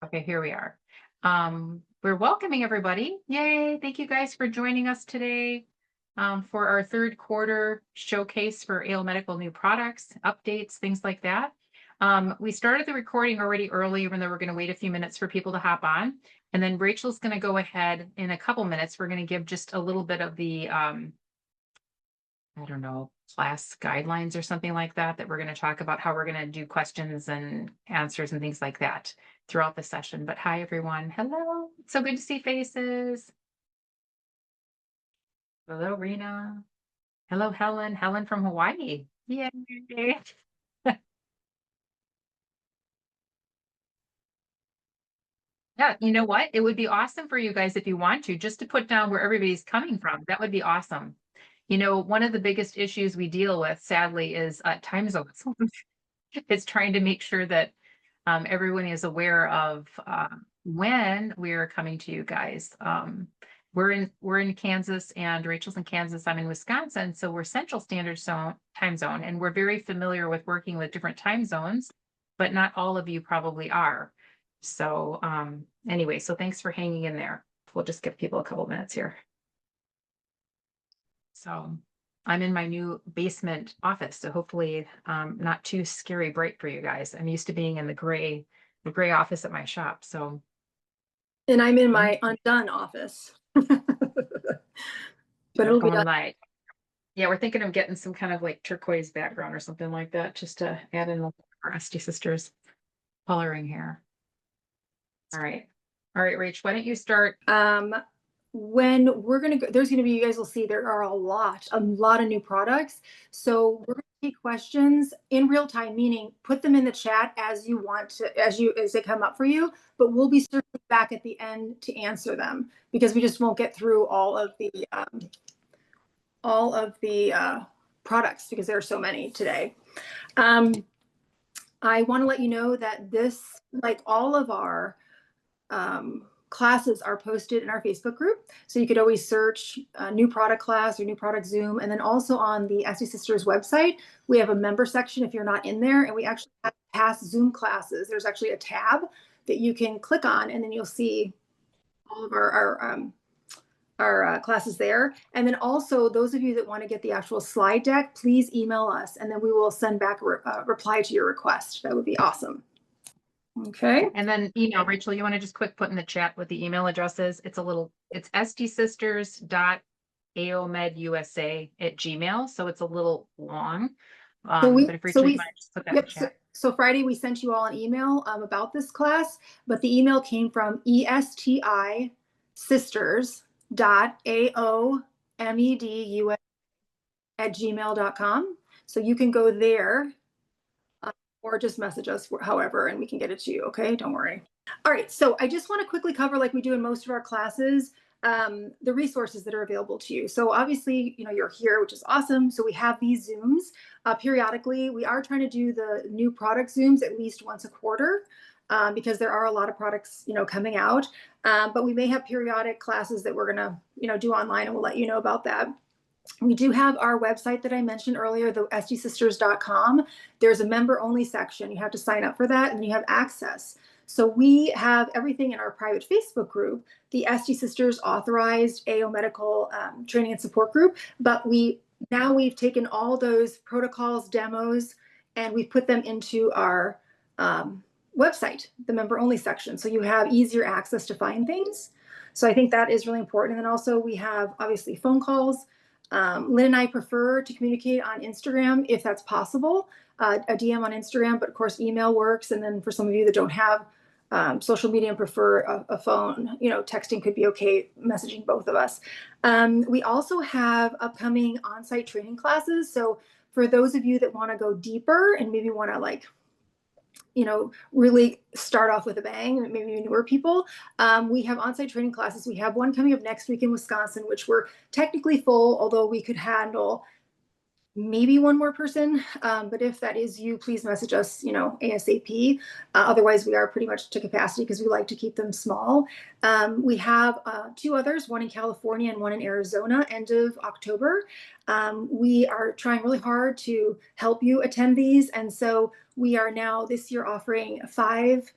Okay, here we are. We're welcoming everybody. Yay. Thank you guys for joining us today for our third quarter showcase for AO Medical new products, updates, things like that. We started the recording already early, even though we're going to wait a few minutes for people to hop on. And then Rachel's going to go ahead in a couple minutes. We're going to give just a little bit of the, I don't know, class guidelines or something like that, that we're going to talk about how we're going to do questions and answers and things like that throughout the session. But hi, everyone. Hello. It's so good to see faces. Hello, Rena. Hello, Helen. Helen from Hawaii. Yay. Yeah, you know what? It would be awesome for you guys if you want to, just to put down where everybody's coming from. That would be awesome. You know, one of the biggest issues we deal with, sadly, is time zones. It's trying to make sure that everyone is aware of when we're coming to you guys. We're in Kansas, and Rachel's in Kansas. I'm in Wisconsin, so we're Central Standard Zone time zone, and we're very familiar with working with different time zones, but not all of you probably are. So anyway, so thanks for hanging in there. We'll just give people a couple minutes here. So I'm in my new basement office, so hopefully not too scary bright for you guys. I'm used to being in the gray office at my shop. So And I'm in my undone office. But it'll be done. light. Yeah, we're thinking of getting some kind of like turquoise background or something like that, just to add in our SD Sisters coloring here. All right, Rach, why don't you start? When we're gonna go, there's gonna be, you guys will see there are a lot of new products. So we're gonna take questions in real time, meaning put them in the chat as you want to, as they come up for you. But we'll be circling back at the end to answer them, because we just won't get through all of the products, because there are so many today. I want to let you know that this, like all of our classes, are posted in our Facebook group. So you could always search new product class or new product Zoom. And then also on the SD Sisters website, we have a member section if you're not in there. And we actually have past Zoom classes. There's actually a tab that you can click on, and then you'll see all of our classes there. And then also, those of you that want to get the actual slide deck, please email us, and then we will send back a reply to your request. That would be awesome. Okay. And then email, Rachel, you want to just quick put in the chat what the email address is? It's sdsisters.aomedusa@gmail. So it's a little long. But if Rachel, you want to just put that in the chat. So Friday, we sent you all an email about this class, but the email came from estisisters.aomedusa@gmail.com. So you can go there or just message us, however, and we can get it to you. Okay, don't worry. All right, so I just want to quickly cover, like we do in most of our classes, the resources that are available to you. So obviously, you know, you're here, which is awesome. So we have these Zooms periodically. We are trying to do the new product Zooms at least once a quarter, because there are a lot of products, you know, coming out. But we may have periodic classes that we're gonna, you know, do online, and we'll let you know about that. We do have our website that I mentioned earlier, the sdsisters.com. There's a member-only section. You have to sign up for that, and you have access. So we have everything in our private Facebook group, the SD Sisters Authorized AO Medical Training and Support Group. But we've taken all those protocols, demos, and we put them into our website, the member-only section. So you have easier access to find things. So I think that is really important. And then also we have, obviously, phone calls. Lynn and I prefer to communicate on Instagram if that's possible, a DM on Instagram, but of course email works. And then for some of you that don't have social media and prefer a phone, you know, texting could be okay, messaging both of us. We also have upcoming on-site training classes. So for those of you that want to go deeper and maybe want to, like, you know, really start off with a bang, maybe newer people, we have on-site training classes. We have one coming up next week in Wisconsin, which we're technically full, although we could handle maybe one more person. But if that is you, please message us, you know, ASAP. Otherwise, we are pretty much to capacity because we like to keep them small. We have two others, one in California and one in Arizona, end of October. We are trying really hard to help you attend these. And so we are now this year offering 5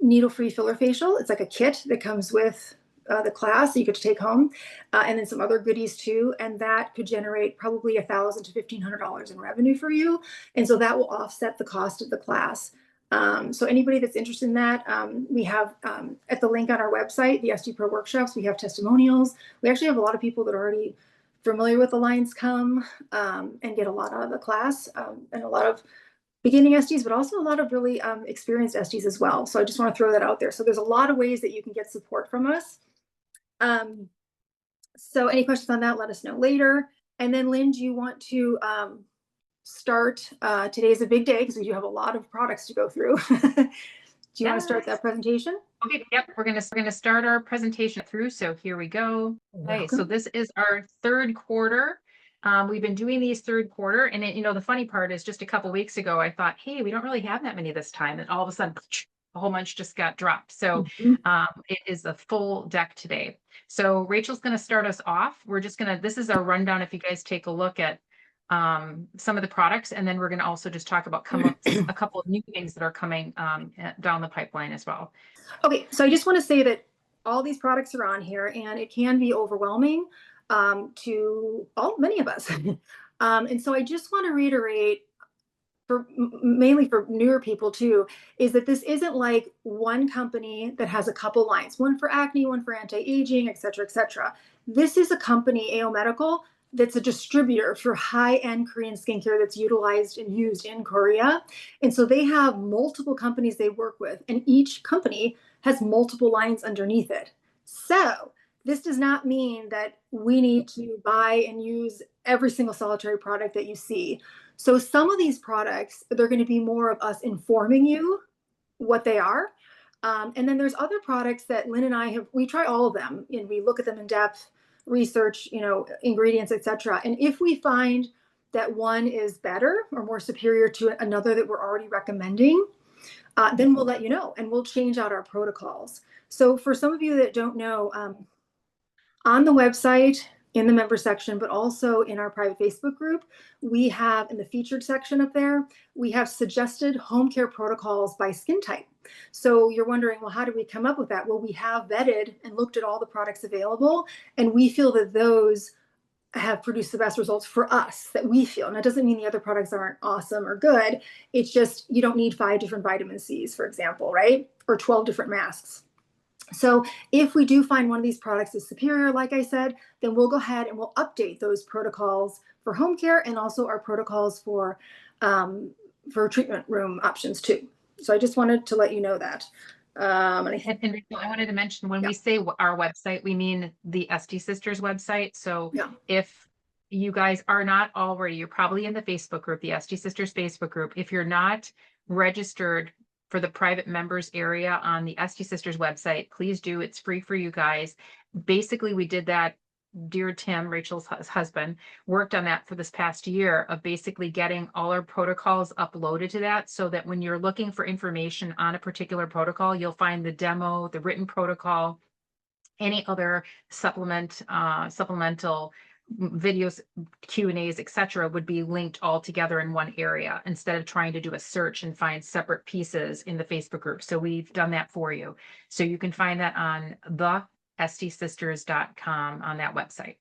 needle-free filler facial. It's like a kit that comes with the class that you get to take home, and then some other goodies too. And that could generate probably $1,000 to $1,500 in revenue for you. And so that will offset the cost of the class. So anybody that's interested in that, we have at the link on our website, the SD Pro workshops, we have testimonials. We actually have a lot of people that are already familiar with Alliance come and get a lot out of the class, and a lot of beginning SDs, but also a lot of really experienced SDs as well. So I just want to throw that out there. So there's a lot of ways that you can get support from us. So any questions on that, let us know later. And then Lynn, do you want to start? Today's a big day because we do have a lot of products to go through. Do you want to start that presentation? Okay, yep, we're gonna start our presentation through. So here we go. Okay, so this is our third quarter. We've been doing these third quarter, and it, the funny part is just a couple weeks ago, I thought, hey, we don't really have that many this time, and all of a sudden, a whole bunch just got dropped. So it is a full deck today. So Rachel's going to start us off. This is our rundown. If you guys take a look at some of the products, and then we're going to also just talk about a couple of new things that are coming down the pipeline as well. Okay, so I just want to say that all these products are on here, and it can be overwhelming to many of us. And so I just want to reiterate, mainly for newer people too, is that this isn't like one company that has a couple lines, one for acne, one for anti-aging, et cetera, et cetera. This is a company, AO Medical, that's a distributor for high-end Korean skincare that's utilized and used in Korea. And so they have multiple companies they work with, and each company has multiple lines underneath it. So this does not mean that we need to buy and use every single solitary product that you see. So some of these products, they're going to be more of us informing you what they are. And then there's other products that Lynn and I we try all of them, and we look at them in depth, research, ingredients, etc. And if we find that one is better or more superior to another that we're already recommending, then we'll let you know, and we'll change out our protocols. So for some of you that don't know, on the website, in the member section, but also in our private Facebook group, we have in the featured section up there, we have suggested home care protocols by skin type. So you're wondering, well, how do we come up with that? Well, we have vetted and looked at all the products available, and we feel that those have produced the best results for us that we feel. And that doesn't mean the other products aren't awesome or good. It's just, you don't need 5 different vitamin C's, for example, right? Or 12 different masks. So if we do find one of these products is superior, like I said, then we'll go ahead and we'll update those protocols for home care and also our protocols for treatment room options too. So I just wanted to let you know that. And Rachel, I wanted to mention, when we say our website, we mean the SD Sisters website. So if you guys are not already, you're probably in the Facebook group, the SD Sisters Facebook group. If you're not registered for the private members area on the SD Sisters website, please do. It's free for you guys. Basically, we did that. Dear Tim, Rachel's husband, worked on that for this past year of basically getting all our protocols uploaded to that, so that when you're looking for information on a particular protocol, you'll find the demo, the written protocol, any other supplemental videos, Q&As, etc., would be linked all together in one area instead of trying to do a search and find separate pieces in the Facebook group. So we've done that for you. So you can find that on theSDSisters.com on that website.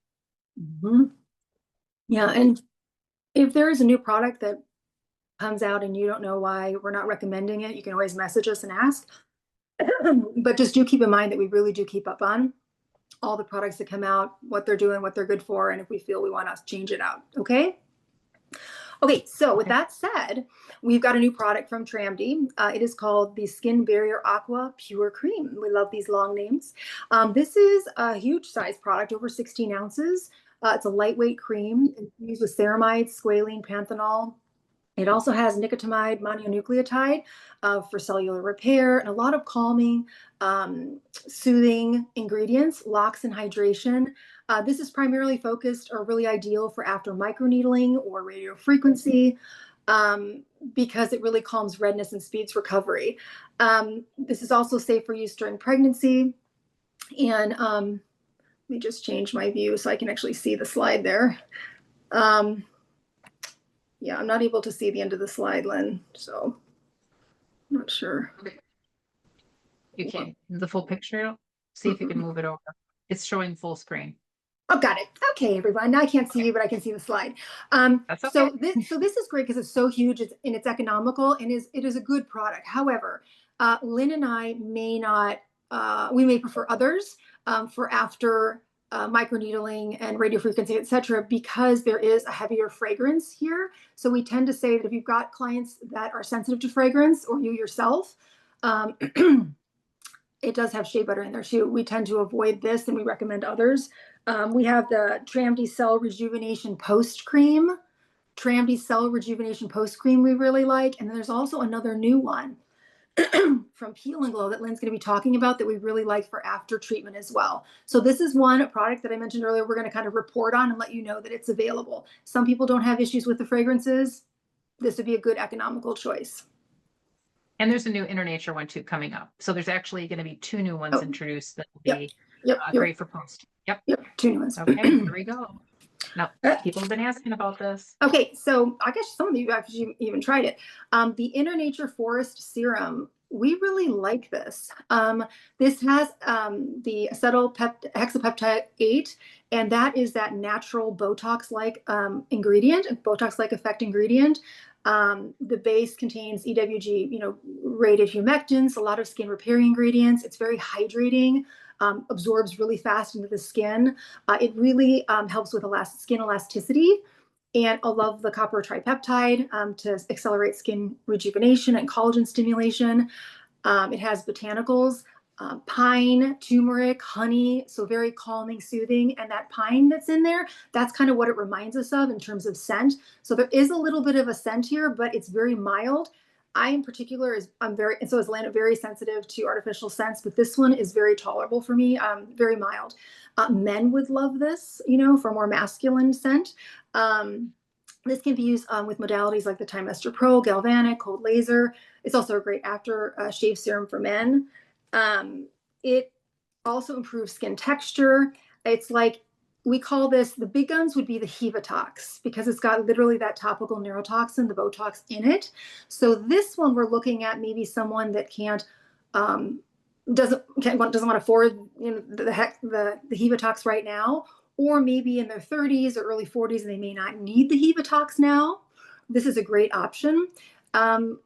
Yeah, and if there is a new product that comes out and you don't know why we're not recommending it, you can always message us and ask. But just do keep in mind that we really do keep up on all the products that come out, what they're doing, what they're good for, and if we feel we want to change it out. Okay. So with that said, we've got a new product from Tramdy. It is called the Skin Barrier Aqua Pure Cream. We love these long names. This is a huge size product, over 16 ounces. It's a lightweight cream infused with ceramides, squalene, panthenol. It also has nicotinamide mononucleotide for cellular repair, and a lot of calming, soothing ingredients, locks and hydration. This is primarily focused or really ideal for after microneedling or radiofrequency, because it really calms redness and speeds recovery. This is also safe for use during pregnancy. And let me just change my view so I can actually see the slide there. Yeah, I'm not able to see the end of the slide, Lynn, so I'm not sure. Okay. You can, the full picture, see if you can move it over. It's showing full screen. Oh, got it. Okay, everyone. Now I can't see you, but I can see the slide. That's okay. So this is great because it's so huge and it's economical and it is a good product. However, Lynn and I may not. We may prefer others for after microneedling and radiofrequency, etc., because there is a heavier fragrance here. So we tend to say that if you've got clients that are sensitive to fragrance, or you yourself. It does have shea butter in there too. We tend to avoid this and we recommend others. We have the Tramdy Cell Rejuvenation Post Cream. Tramdy Cell Rejuvenation Post Cream we really like. And then there's also another new one from Peel and Glow that Lynn's going to be talking about that we really like for after treatment as well. So this is one product that I mentioned earlier we're going to kind of report on and let you know that it's available. Some people don't have issues with the fragrances. This would be a good economical choice. And there's a new Inner Nature one too coming up. So there's actually going to be 2 new ones introduced that will be great for post. Yep. 2 new ones. Okay, here we go. Now, people have been asking about this. Okay, so I guess some of you actually even tried it. The Inner Nature Forest Serum, we really like this. This has the hexapeptide 8, and that is that natural Botox-like ingredient, Botox-like effect ingredient. The base contains EWG, rated humectants, a lot of skin repairing ingredients. It's very hydrating, absorbs really fast into the skin. It really helps with skin elasticity. And I love the copper tripeptide to accelerate skin rejuvenation and collagen stimulation. It has botanicals, pine, turmeric, honey, so very calming, soothing. And that pine that's in there, that's kind of what it reminds us of in terms of scent. So there is a little bit of a scent here, but it's very mild. I in particular and so is Lana, very sensitive to artificial scents, but this one is very tolerable for me, very mild. Men would love this, for more masculine scent. This can be used with modalities like the Trimester Pro, Galvanic, Cold Laser. It's also a great after shave serum for men. It also improves skin texture. It's like, we call this, the big guns would be the Hevatox, because it's got literally that topical neurotoxin, the Botox in it. So this one we're looking at maybe someone that doesn't want to afford the Hevatox right now, or maybe in their 30s or early 40s and they may not need the Hevatox now. This is a great option.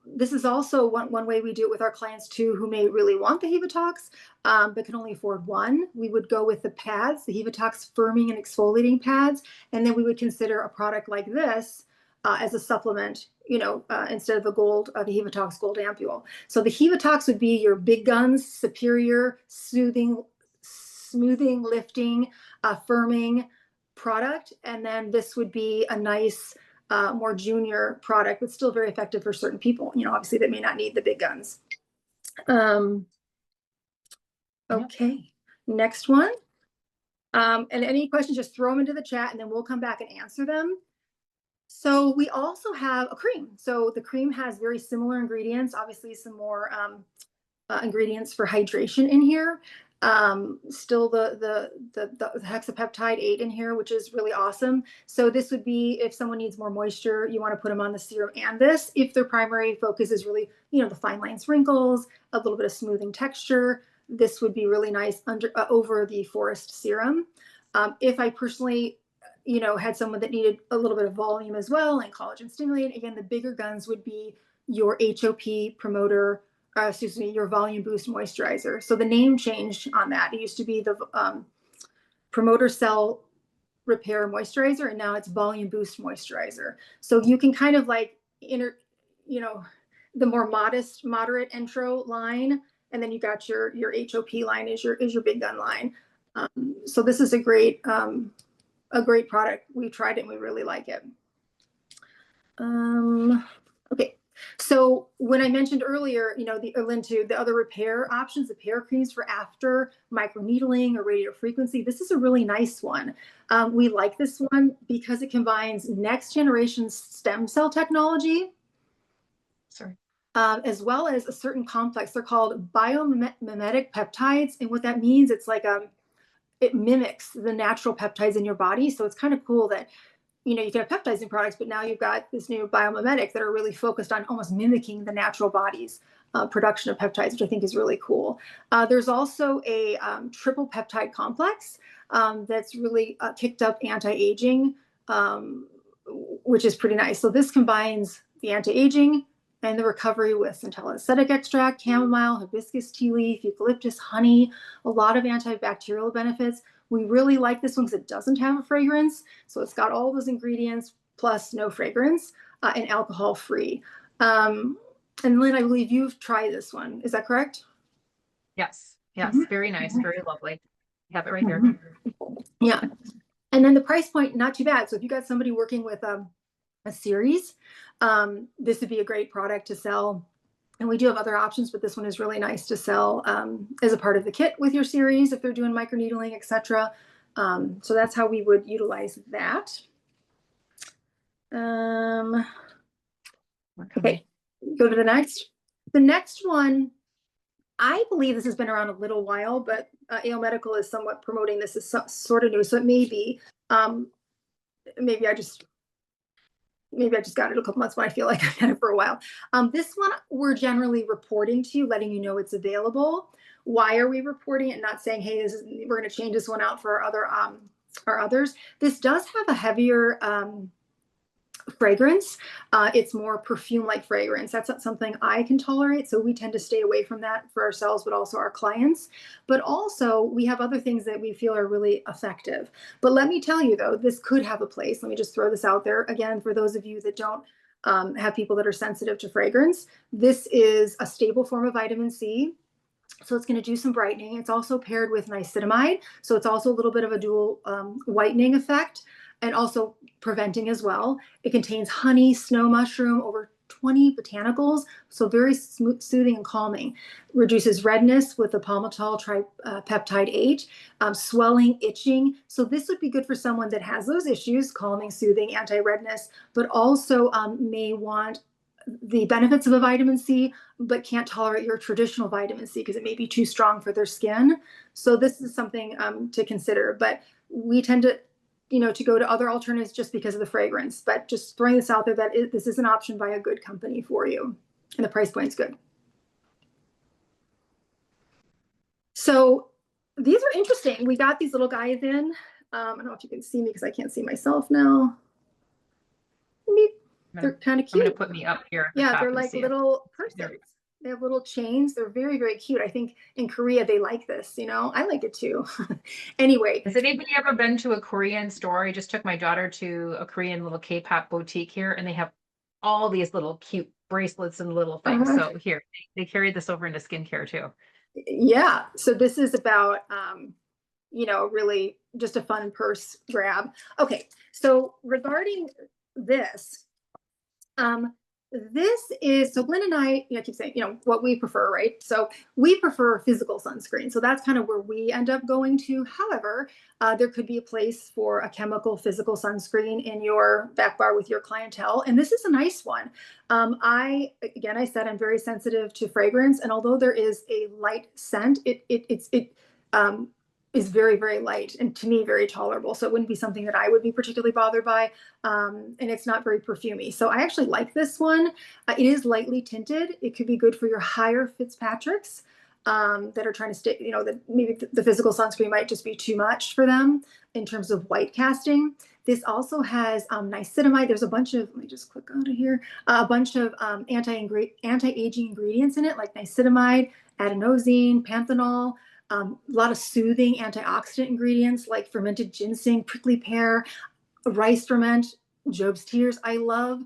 This is also one way we do it with our clients too, who may really want the Hevatox, but can only afford one. We would go with the pads, the Hevatox firming and exfoliating pads, and then we would consider a product like this as a supplement, instead of the Hevatox Gold Ampule. So the Hevatox would be your big guns, superior, smoothing, lifting, firming product, and then this would be a nice more junior product, but still very effective for certain people, obviously that may not need the big guns. Okay, next one. And any questions, just throw them into the chat and then we'll come back and answer them. So we also have a cream. So the cream has very similar ingredients, obviously some more ingredients for hydration in here. Still the hexapeptide 8 in here, which is really awesome. So this would be if someone needs more moisture, you want to put them on the serum and this. If their primary focus is really, the fine lines, wrinkles, a little bit of smoothing texture, this would be really nice over the Forest Serum. If I personally, had someone that needed a little bit of volume as well and collagen stimulating, again, the bigger guns would be your HOP promoter, your Volume Boost Moisturizer. So the name changed on that. It used to be the Promoter Cell Repair Moisturizer, and now it's Volume Boost Moisturizer. So you can kind of like the more moderate intro line, and then you got your HOP line is your big gun line. So this is a great product. We've tried it and we really like it. Okay. So when I mentioned earlier, the other repair options, the repair creams for after microneedling or radiofrequency, this is a really nice one. We like this one because it combines next generation stem cell technology, as well as a certain complex. They're called biomimetic peptides. And what that means, it's like it mimics the natural peptides in your body. So it's kind of cool that you can have peptides in products, but now you've got this new biomimetic that are really focused on almost mimicking the natural bodies production of peptides, which I think is really cool. There's also a triple peptide complex that's really kicked up anti-aging, which is pretty nice. So this combines the anti-aging and the recovery with centella acetic extract, chamomile, hibiscus tea leaf, eucalyptus, honey, a lot of antibacterial benefits. We really like this one because it doesn't have a fragrance. So it's got all those ingredients plus no fragrance and alcohol free. And Lynn, I believe you've tried this one. Is that correct? Yes. Yes. Mhm. Very nice. Very lovely. Have it right here. Yeah. And then the price point, not too bad. So if you got somebody working with a series, this would be a great product to sell. And we do have other options, but this one is really nice to sell as a part of the kit with your series if they're doing microneedling, etc. So that's how we would utilize that. Okay, go to the next. The next one, I believe this has been around a little while, but AO Medical is somewhat promoting this as sort of new. So it may be, maybe I just got it a couple months, but I feel like I've had it for a while. This one we're generally reporting to you, letting you know it's available. Why are we reporting it? Not saying, hey, we're going to change this one out for our others. This does have a heavier fragrance. It's more perfume-like fragrance. That's not something I can tolerate, so we tend to stay away from that for ourselves, but also our clients. But also, we have other things that we feel are really effective. But let me tell you, though, this could have a place. Let me just throw this out there again for those of you that don't have people that are sensitive to fragrance. This is a stable form of vitamin C. So it's going to do some brightening. It's also paired with niacinamide. So it's also a little bit of a dual whitening effect and also preventing as well. It contains honey, snow mushroom, over 20 botanicals, so very soothing and calming. Reduces redness with the palmitoyl tripeptide 8, swelling, itching. So this would be good for someone that has those issues, calming, soothing, anti-redness, but also may want the benefits of a vitamin C, but can't tolerate your traditional vitamin C because it may be too strong for their skin. So this is something to consider. But we tend to, to go to other alternatives just because of the fragrance. But just throwing this out there that this is an option by a good company for you, and the price point's good. So these are interesting. We got these little guys in. I don't know if you can see me because I can't see myself now. They're kind of cute. I'm going to put me up here. Yeah, they're like little persons. They have little chains. They're very, very cute. I think in Korea they like this. I like it too. Anyway. Has anybody ever been to a Korean store? I just took my daughter to a Korean little K-pop boutique here, and they have all these little cute bracelets and little things. So here, they carry this over into skincare too. Yeah. So this is about, really just a fun purse grab. Okay. So regarding this, this is, so Glenn and I, keep saying, what we prefer, right? So we prefer physical sunscreen. So that's kind of where we end up going to. However, there could be a place for a chemical physical sunscreen in your back bar with your clientele. And this is a nice one. I said, I'm very sensitive to fragrance. And although there is a light scent, it is very, very light and to me very tolerable. So it wouldn't be something that I would be particularly bothered by. And it's not very perfumey. So I actually like this one. It is lightly tinted. It could be good for your higher Fitzpatricks that are trying to stay, that maybe the physical sunscreen might just be too much for them in terms of white casting. This also has niacinamide. There's a bunch of, let me just click out of here, a bunch of anti-aging ingredients in it, like niacinamide, adenosine, panthenol, a lot of soothing antioxidant ingredients like fermented ginseng, prickly pear, rice ferment, Job's tears. I love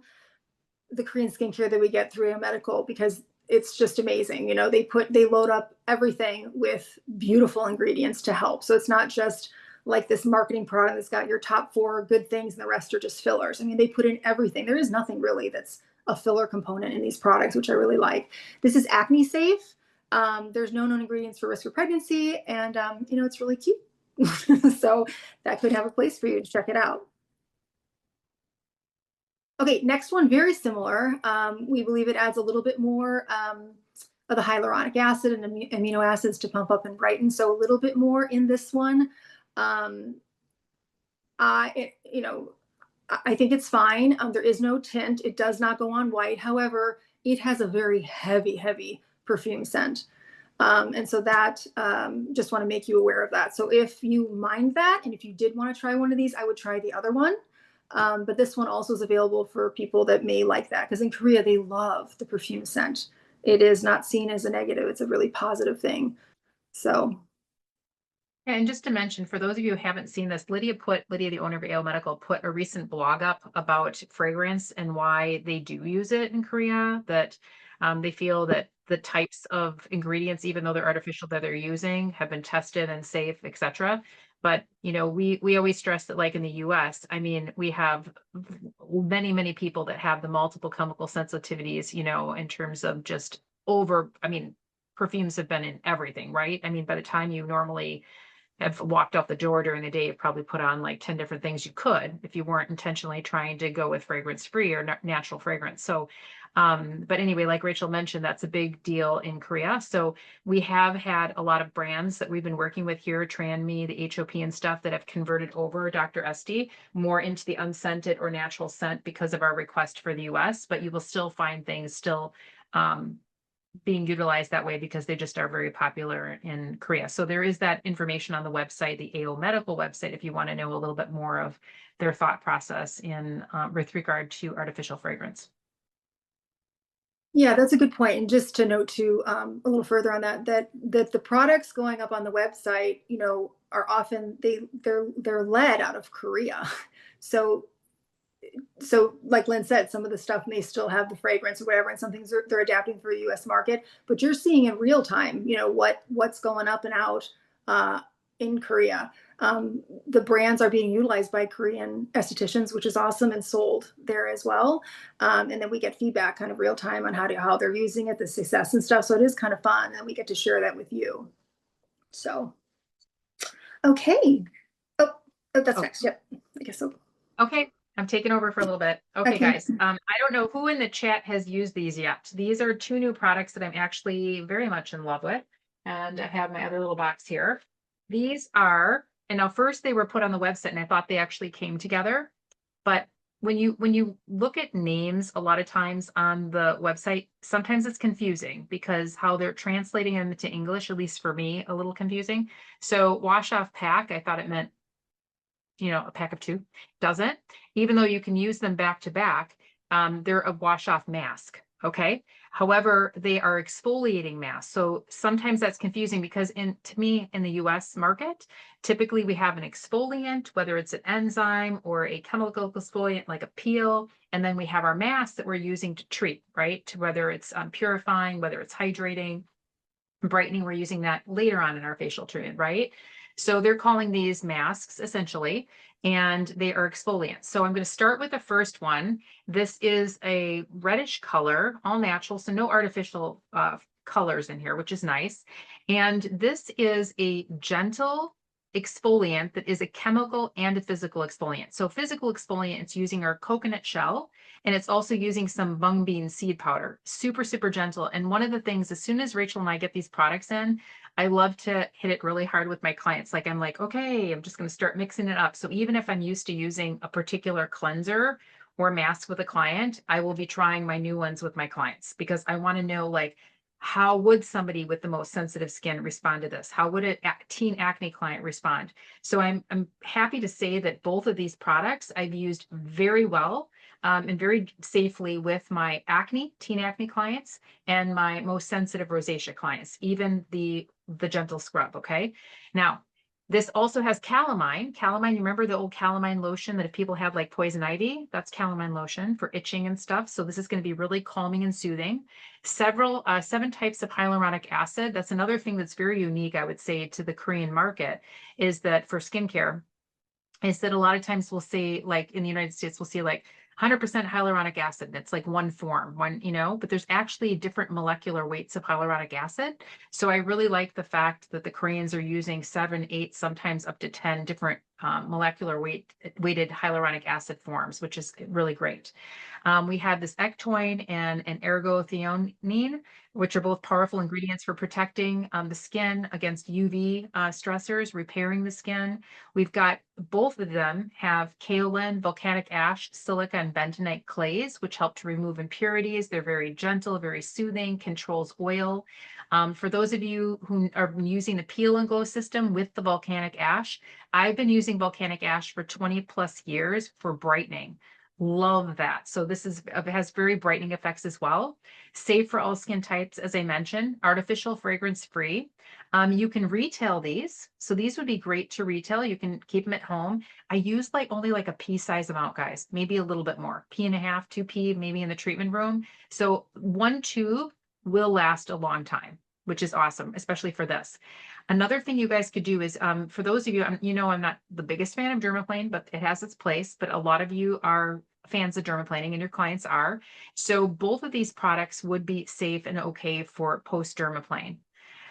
the Korean skincare that we get through AO Medical because it's just amazing. They load up everything with beautiful ingredients to help. So it's not just like this marketing product that's got your top 4 good things and the rest are just fillers. I mean, they put in everything. There is nothing really that's a filler component in these products, which I really like. This is acne safe. There's no known ingredients for risk of pregnancy, and it's really cute. So that could have a place for you to check it out. Okay, next one, very similar. We believe it adds a little bit more of the hyaluronic acid and amino acids to pump up and brighten. So a little bit more in this one. I think it's fine. There is no tint. It does not go on white. However, it has a very heavy, heavy perfume scent. And so that, just want to make you aware of that. So if you mind that, and if you did want to try one of these, I would try the other one. But this one also is available for people that may like that, because in Korea, they love the perfume scent. It is not seen as a negative. It's a really positive thing. So And just to mention, for those of you who haven't seen this, Lydia, the owner of AO Medical, put a recent blog up about fragrance and why they do use it in Korea, that they feel that the types of ingredients, even though they're artificial, that they're using have been tested and safe, etc. But, we always stress that, like in the US, I mean, we have many people that have the multiple chemical sensitivities, in terms of just perfumes have been in everything, right? I mean, by the time you normally have walked out the door during the day, you probably put on like 10 different things you could if you weren't intentionally trying to go with fragrance free or natural fragrance. So, but anyway, like Rachel mentioned, that's a big deal in Korea. So we have had a lot of brands that we've been working with here, Tranme, the HOP and stuff, that have converted over Dr. Esty more into the unscented or natural scent because of our request for the US, but you will still find things still being utilized that way because they just are very popular in Korea. So there is that information on the website, the AO Medical website, if you want to know a little bit more of their thought process in with regard to artificial fragrance. yeah, that's a good point. And just to note too, a little further on that the products going up on the website, are often they're led out of Korea. So like Lynn said, some of the stuff may still have the fragrance or whatever, and some things they're adapting for a US market, but you're seeing in real time, what's going up and out in Korea. The brands are being utilized by Korean estheticians, which is awesome, and sold there as well. And then we get feedback kind of real time on how they're using it, the success and stuff. So it is kind of fun, and we get to share that with you. So, okay. Oh, that's next. Yep. I guess so. Okay. I'm taking over for a little bit. Okay, guys. I don't know who in the chat has used these yet. These are 2 new products that I'm actually very much in love with. And I have my other little box here. These are, and now first they were put on the website and I thought they actually came together. But when you look at names a lot of times on the website, sometimes it's confusing because how they're translating them to English, at least for me, a little confusing. So wash off pack, I thought it meant a pack of 2. Doesn't, even though you can use them back to back, they're a wash off mask. Okay. However, they are exfoliating masks. So sometimes that's confusing because to me, in the US market, typically we have an exfoliant, whether it's an enzyme or a chemical exfoliant like a peel. And then we have our mask that we're using to treat, right? To whether it's purifying, whether it's hydrating, brightening, we're using that later on in our facial treatment, right? So they're calling these masks essentially, and they are exfoliants. So I'm going to start with the first one. This is a reddish color, all natural, so no artificial colors in here, which is nice. And this is a gentle exfoliant that is a chemical and a physical exfoliant. So physical exfoliant, it's using our coconut shell, and it's also using some mung bean seed powder. Super, super gentle. And one of the things, as soon as Rachel and I get these products in, I love to hit it really hard with my clients. Like I'm like, okay, I'm just going to start mixing it up. So even if I'm used to using a particular cleanser or mask with a client, I will be trying my new ones with my clients because I want to know, like, how would somebody with the most sensitive skin respond to this? How would a teen acne client respond? So I'm happy to say that both of these products I've used very well and very safely with my teen acne clients and my most sensitive rosacea clients, even the gentle scrub. Okay. Now, this also has calamine. Calamine, you remember the old calamine lotion that if people have like poison ivy, that's calamine lotion for itching and stuff. So this is going to be really calming and soothing. 7 types of hyaluronic acid. That's another thing that's very unique, I would say, to the Korean market, is that for skincare, is that a lot of times we'll say, like in the United States, we'll see like 100% hyaluronic acid. And it's like one form, but there's actually different molecular weights of hyaluronic acid. So I really like the fact that the Koreans are using 7, 8, sometimes up to 10 different molecular weighted hyaluronic acid forms, which is really great. We have this ectoine and an ergothioneine, which are both powerful ingredients for protecting the skin against UV stressors, repairing the skin. We've got both of them have kaolin, volcanic ash, silica, and bentonite clays, which help to remove impurities. They're very gentle, very soothing, controls oil. For those of you who are using the Peel and Glow system with the volcanic ash, I've been using volcanic ash for 20 plus years for brightening. Love that. So this has very brightening effects as well. Safe for all skin types, as I mentioned, artificial fragrance free. You can retail these. So these would be great to retail. You can keep them at home. I use only like a pea size amount, guys, maybe a little bit more, pea and a half, 2 pea, maybe in the treatment room. So 1 tube will last a long time, which is awesome, especially for this. Another thing you guys could do is, for those of you, I'm not the biggest fan of dermaplane, but it has its place. But a lot of you are fans of dermaplaning and your clients are. So both of these products would be safe and okay for post dermaplane.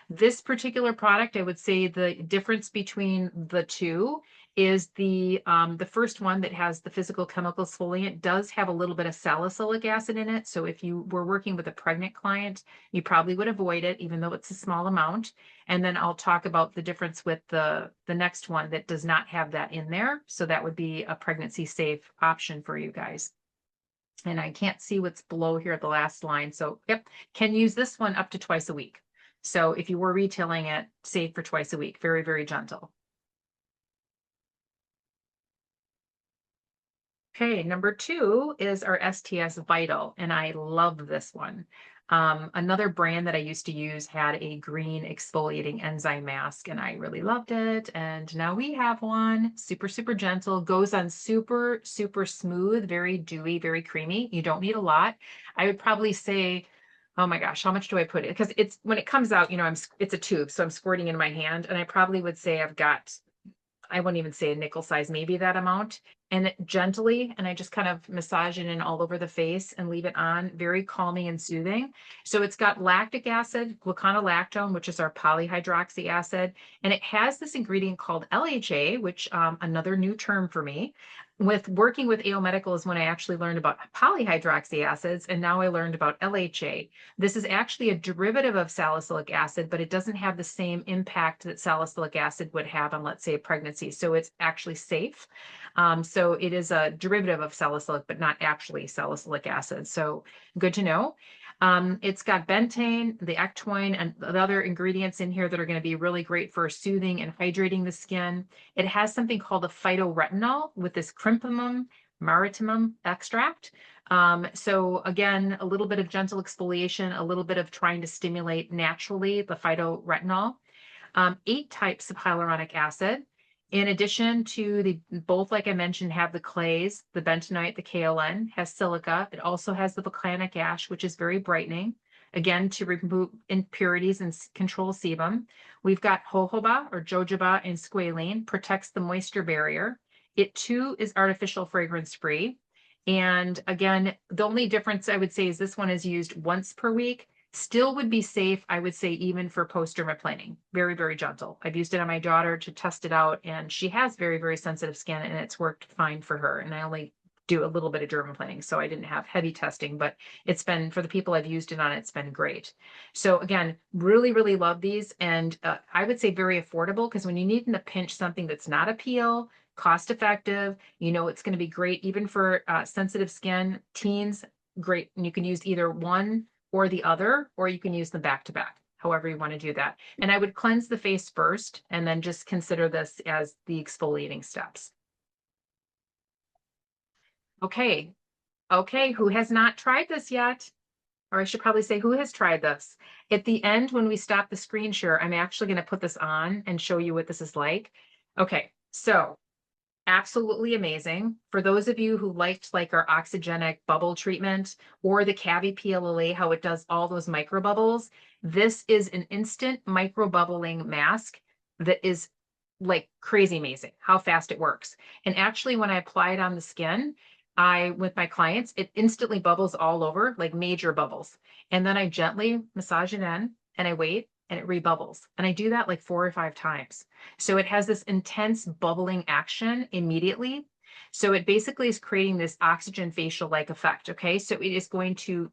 This particular product, I would say the difference between the two is the first one that has the physical chemical exfoliant does have a little bit of salicylic acid in it. So if you were working with a pregnant client, you probably would avoid it, even though it's a small amount. And then I'll talk about the difference with the next one that does not have that in there. So that would be a pregnancy safe option for you guys. And I can't see what's below here at the last line. So yep, can use this one up to twice a week. So if you were retailing it, safe for twice a week, very, very gentle. Okay, number 2 is our STS Vital, and I love this one. Another brand that I used to use had a green exfoliating enzyme mask, and I really loved it. And now we have one, super, super gentle, goes on super, super smooth, very dewy, very creamy. You don't need a lot. I would probably say, oh my gosh, how much do I put it? Because it's when it comes out, it's a tube, so I'm squirting in my hand, and I probably would say I wouldn't even say a nickel size, maybe that amount. And gently, and I just kind of massage it in all over the face and leave it on, very calming and soothing. So it's got lactic acid, gluconolactone, which is our polyhydroxy acid, and it has this ingredient called LHA, which another new term for me. With working with AO Medical is when I actually learned about polyhydroxy acids, and now I learned about LHA. This is actually a derivative of salicylic acid, but it doesn't have the same impact that salicylic acid would have on, let's say, a pregnancy. So it's actually safe. So it is a derivative of salicylic, but not actually salicylic acid. So good to know. It's got bentane, the ectoine, and the other ingredients in here that are going to be really great for soothing and hydrating the skin. It has something called a phytoretinol with this Cryptomum maritimum extract. So again, a little bit of gentle exfoliation, a little bit of trying to stimulate naturally the phytoretinol. 8 types of hyaluronic acid. In addition to both, like I mentioned, have the clays, the bentonite, the kaolin, has silica. It also has the volcanic ash, which is very brightening, again, to remove impurities and control sebum. We've got jojoba or jojoba and squalene, protects the moisture barrier. It too is artificial fragrance free. And again, the only difference I would say is this one is used once per week. Still would be safe, I would say, even for post-dermaplaning. Very, very gentle. I've used it on my daughter to test it out, and she has very, very sensitive skin, and it's worked fine for her. And I only do a little bit of dermaplaning, so I didn't have heavy testing, but it's been, for the people I've used it on, it's been great. So again, really, really love these. And I would say very affordable, because when you need to pinch something that's not a peel, cost effective, it's going to be great even for sensitive skin, teens, great. And you can use either one or the other, or you can use them back to back, however you want to do that. And I would cleanse the face first, and then just consider this as the exfoliating steps. Okay. Okay. Who has not tried this yet? Or I should probably say, who has tried this? At the end, when we stop the screen share, I'm actually going to put this on and show you what this is like. Okay. So absolutely amazing. For those of you who liked our oxygenic bubble treatment or the Cavi PLLA, how it does all those micro bubbles, this is an instant micro bubbling mask that is crazy amazing how fast it works. And actually, when I apply it on the skin, with my clients, it instantly bubbles all over, like major bubbles. And then I gently massage it in and I wait. and it rebubbles. And I do that like 4 or 5 times. So it has this intense bubbling action immediately. So it basically is creating this oxygen facial-like effect, okay? So it is going to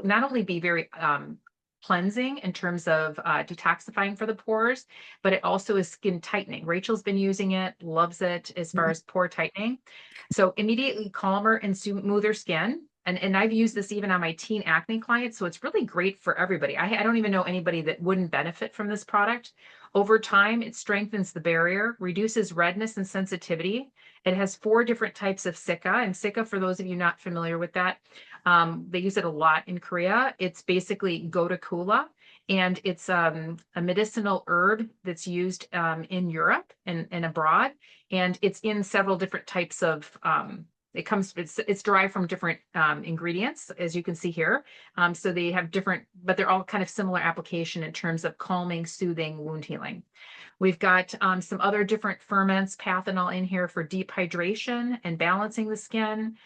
not only be very cleansing in terms of detoxifying for the pores, but it also is skin tightening. Rachel's been using it, loves it as far as pore tightening. So immediately calmer and smoother skin. And I've used this even on my teen acne clients. So it's really great for everybody. I don't even know anybody that wouldn't benefit from this product. Over time, it strengthens the barrier, reduces redness and sensitivity. It has 4 different types of Cica. And Cica, for those of you not familiar with that, they use it a lot in Korea. It's basically gotu kola, and it's a medicinal herb that's used in Europe and abroad. And it's in several different types of it's derived from different ingredients, as you can see here. So they have different, but they're all kind of similar application in terms of calming, soothing, wound healing. We've got some other different ferments, Pathanol in here for deep hydration and balancing the skin.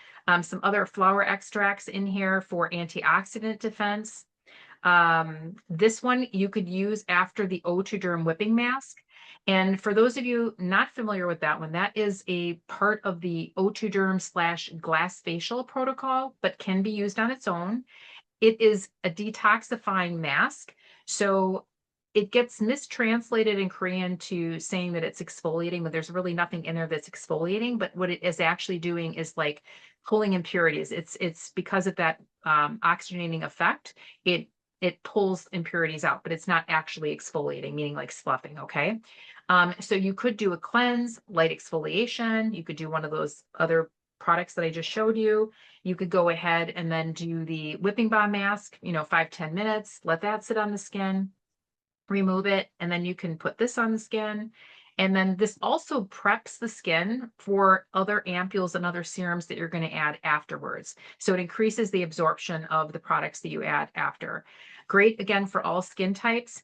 Some other flower extracts in here for antioxidant defense. This one you could use after the Otoderm whipping mask. And for those of you not familiar with that one, that is a part of the Otoderm / glass facial protocol, but can be used on its own. It is a detoxifying mask. So it gets mistranslated in Korean to saying that it's exfoliating, but there's really nothing in there that's exfoliating. But what it is actually doing is like pulling impurities. It's because of that oxygenating effect. It pulls impurities out, but it's not actually exfoliating, meaning like sloughing. Okay. So you could do a cleanse, light exfoliation. You could do one of those other products that I just showed you. You could go ahead and then do the whipping balm mask, 5-10 minutes, let that sit on the skin, remove it, and then you can put this on the skin. And then this also preps the skin for other ampules and other serums that you're going to add afterwards. So it increases the absorption of the products that you add after. Great, again, for all skin types.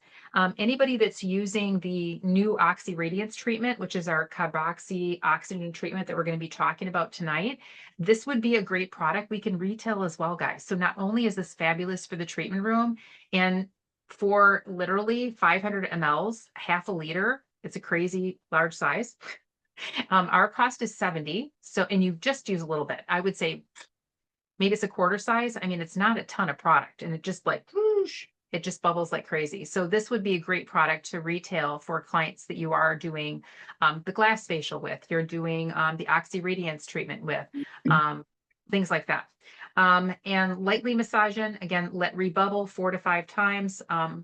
Anybody that's using the new Oxy Radiance treatment, which is our carboxy oxygen treatment that we're going to be talking about tonight, this would be a great product. We can retail as well, guys. So not only is this fabulous for the treatment room, and for literally 500 mLs, half a liter, it's a crazy large size. Our cost is 70. So, and you just use a little bit. I would say maybe it's a quarter size. I mean, it's not a ton of product, and it just like whoosh, it just bubbles like crazy. So this would be a great product to retail for clients that you are doing the glass facial with, you're doing the Oxy Radiance treatment with, things like that. And lightly massaging, again, let rebubble 4 to 5 times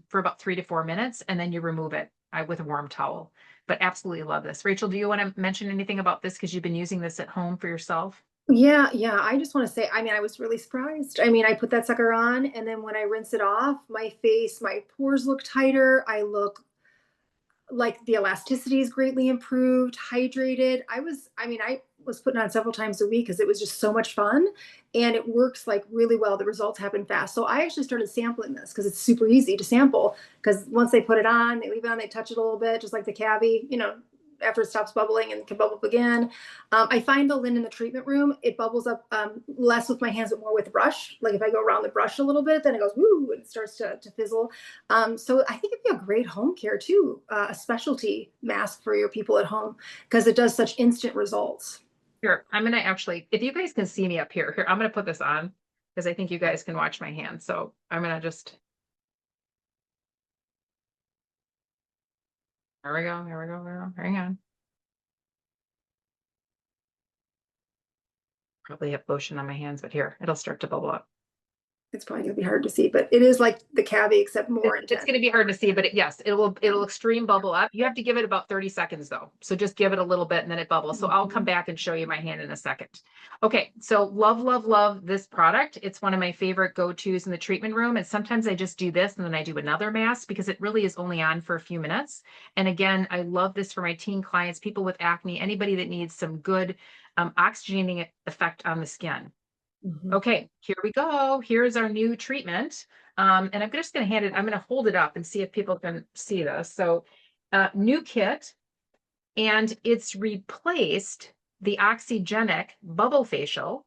for about 3 to 4 minutes, and then you remove it with a warm towel. But absolutely love this. Rachel, do you want to mention anything about this because you've been using this at home for yourself? Yeah. I just want to say, I was really surprised. I put that sucker on, and then when I rinse it off, my pores look tighter. I look like the elasticity is greatly improved, hydrated. I was putting on several times a week because it was just so much fun, and it works like really well. The results happen fast. So I actually started sampling this because it's super easy to sample, because once they put it on, they leave it on, they touch it a little bit, just like the Cavi, after it stops bubbling and can bubble up again. I find though, Lynn, in the treatment room, it bubbles up less with my hands, but more with the brush. Like if I go around the brush a little bit, then it goes woo, and it starts to fizzle. So I think it'd be a great home care too, a specialty mask for your people at home, because it does such instant results. Here, I'm going to actually, if you guys can see me up here, I'm going to put this on because I think you guys can watch my hand. So I'm going to just, there we go. Hang on. Probably have lotion on my hands, but here, it'll start to bubble up. It's probably gonna be hard to see, but it is like the Cavi, except more It's intense. going to be hard to see, but yes, it'll extreme bubble up. You have to give it about 30 seconds though. So just give it a little bit and then it bubbles. So I'll come back and show you my hand in a second. Okay. So love this product. It's one of my favorite go-tos in the treatment room. And sometimes I just do this and then I do another mask because it really is only on for a few minutes. And again, I love this for my teen clients, people with acne, anybody that needs some good oxygenating effect on the skin. Okay, here we go. Here's our new treatment. And I'm just going to I'm going to hold it up and see if people can see this. So new kit, and it's replaced the Oxygenic Bubble Facial,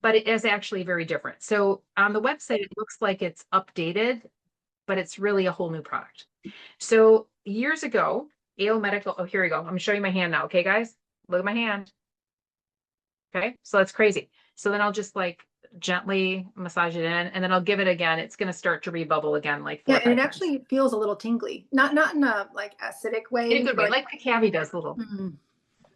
but it is actually very different. So on the website, it looks like it's updated, but it's really a whole new product. So years ago, AO Medical, oh, here we go. I'm gonna show you my hand now. Okay, guys, look at my hand. Okay, so that's crazy. So then I'll just like gently massage it in, and then I'll give it again. It's going to start to rebubble again, like 4 Yeah, or and 5 it times. actually feels a little tingly. Not in a like acidic way, In a good way, but like the Cavi does a little.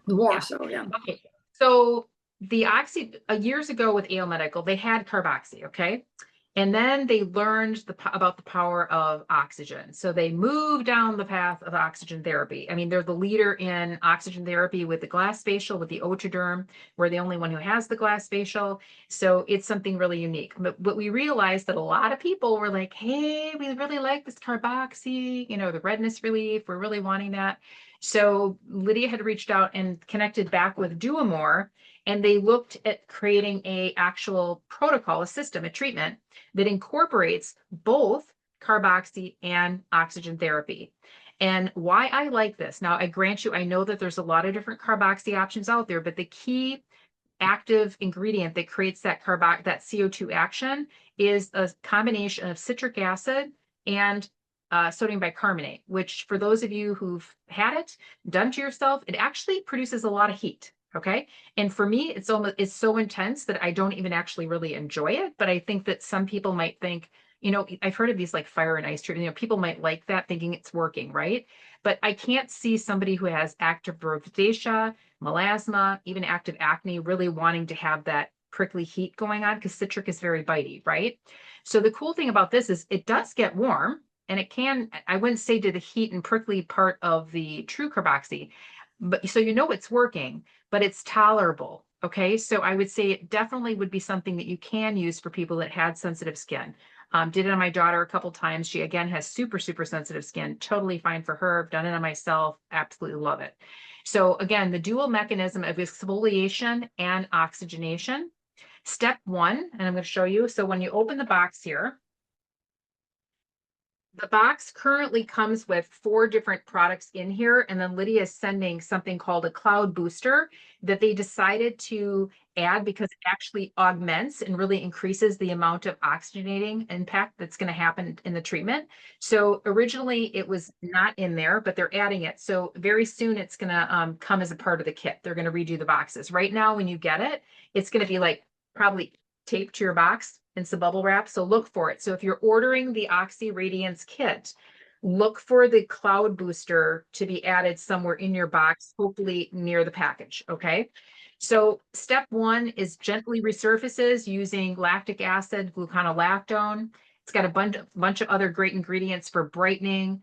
more Yeah. so, yeah. Okay. So the oxy years ago with AO Medical, they had carboxy, okay? And then they learned about the power of oxygen. So they moved down the path of oxygen therapy. I mean, they're the leader in oxygen therapy with the glass facial, with the Otroderm. We're the only one who has the glass facial. So it's something really unique. But we realized that a lot of people were like, hey, we really like this carboxy, you know, the redness relief. We're really wanting that. So Lydia had reached out and connected back with Duomore, and they looked at creating a actual protocol, a system, a treatment that incorporates both carboxy and oxygen therapy. And why I like this, now I grant you, I know that there's a lot of different carboxy options out there, but the key active ingredient that creates that that CO2 action is a combination of citric acid and sodium bicarbonate, which for those of you who've had it done to yourself, it actually produces a lot of heat. Okay. And for me, it's so intense that I don't even actually really enjoy it. But I think that some people might think, you know, I've heard of these like fire and ice treatment, you know, people might like that thinking it's working, right? But I can't see somebody who has active rosacea, melasma, even active acne, really wanting to have that prickly heat going on because citric is very bitey, right? So the cool thing about this is it does get warm, and it can, I wouldn't say to the heat and prickly part of the true carboxy, but so you know it's working, but it's tolerable. Okay, so I would say it definitely would be something that you can use for people that had sensitive skin. Did it on my daughter a couple times. She again has super, super sensitive skin. Totally fine for her. I've done it on myself. Absolutely love it. So again, the dual mechanism of exfoliation and oxygenation. Step one, and I'm going to show you. So when you open the box here, the box currently comes with 4 different products in here, and then Lydia is sending something called a cloud booster that they decided to add because it actually augments and really increases the amount of oxygenating impact that's going to happen in the treatment. So originally it was not in there, but they're adding it. So very soon it's going to come as a part of the kit. They're going to redo the boxes. Right now, when you get it, it's going to be like probably taped to your box and some bubble wrap. So look for it. So if you're ordering the Oxy Radiance kit, look for the cloud booster to be added somewhere in your box, hopefully near the package. Okay. So step one is gently resurfaces using lactic acid, gluconolactone. It's got a bunch of other great ingredients for brightening.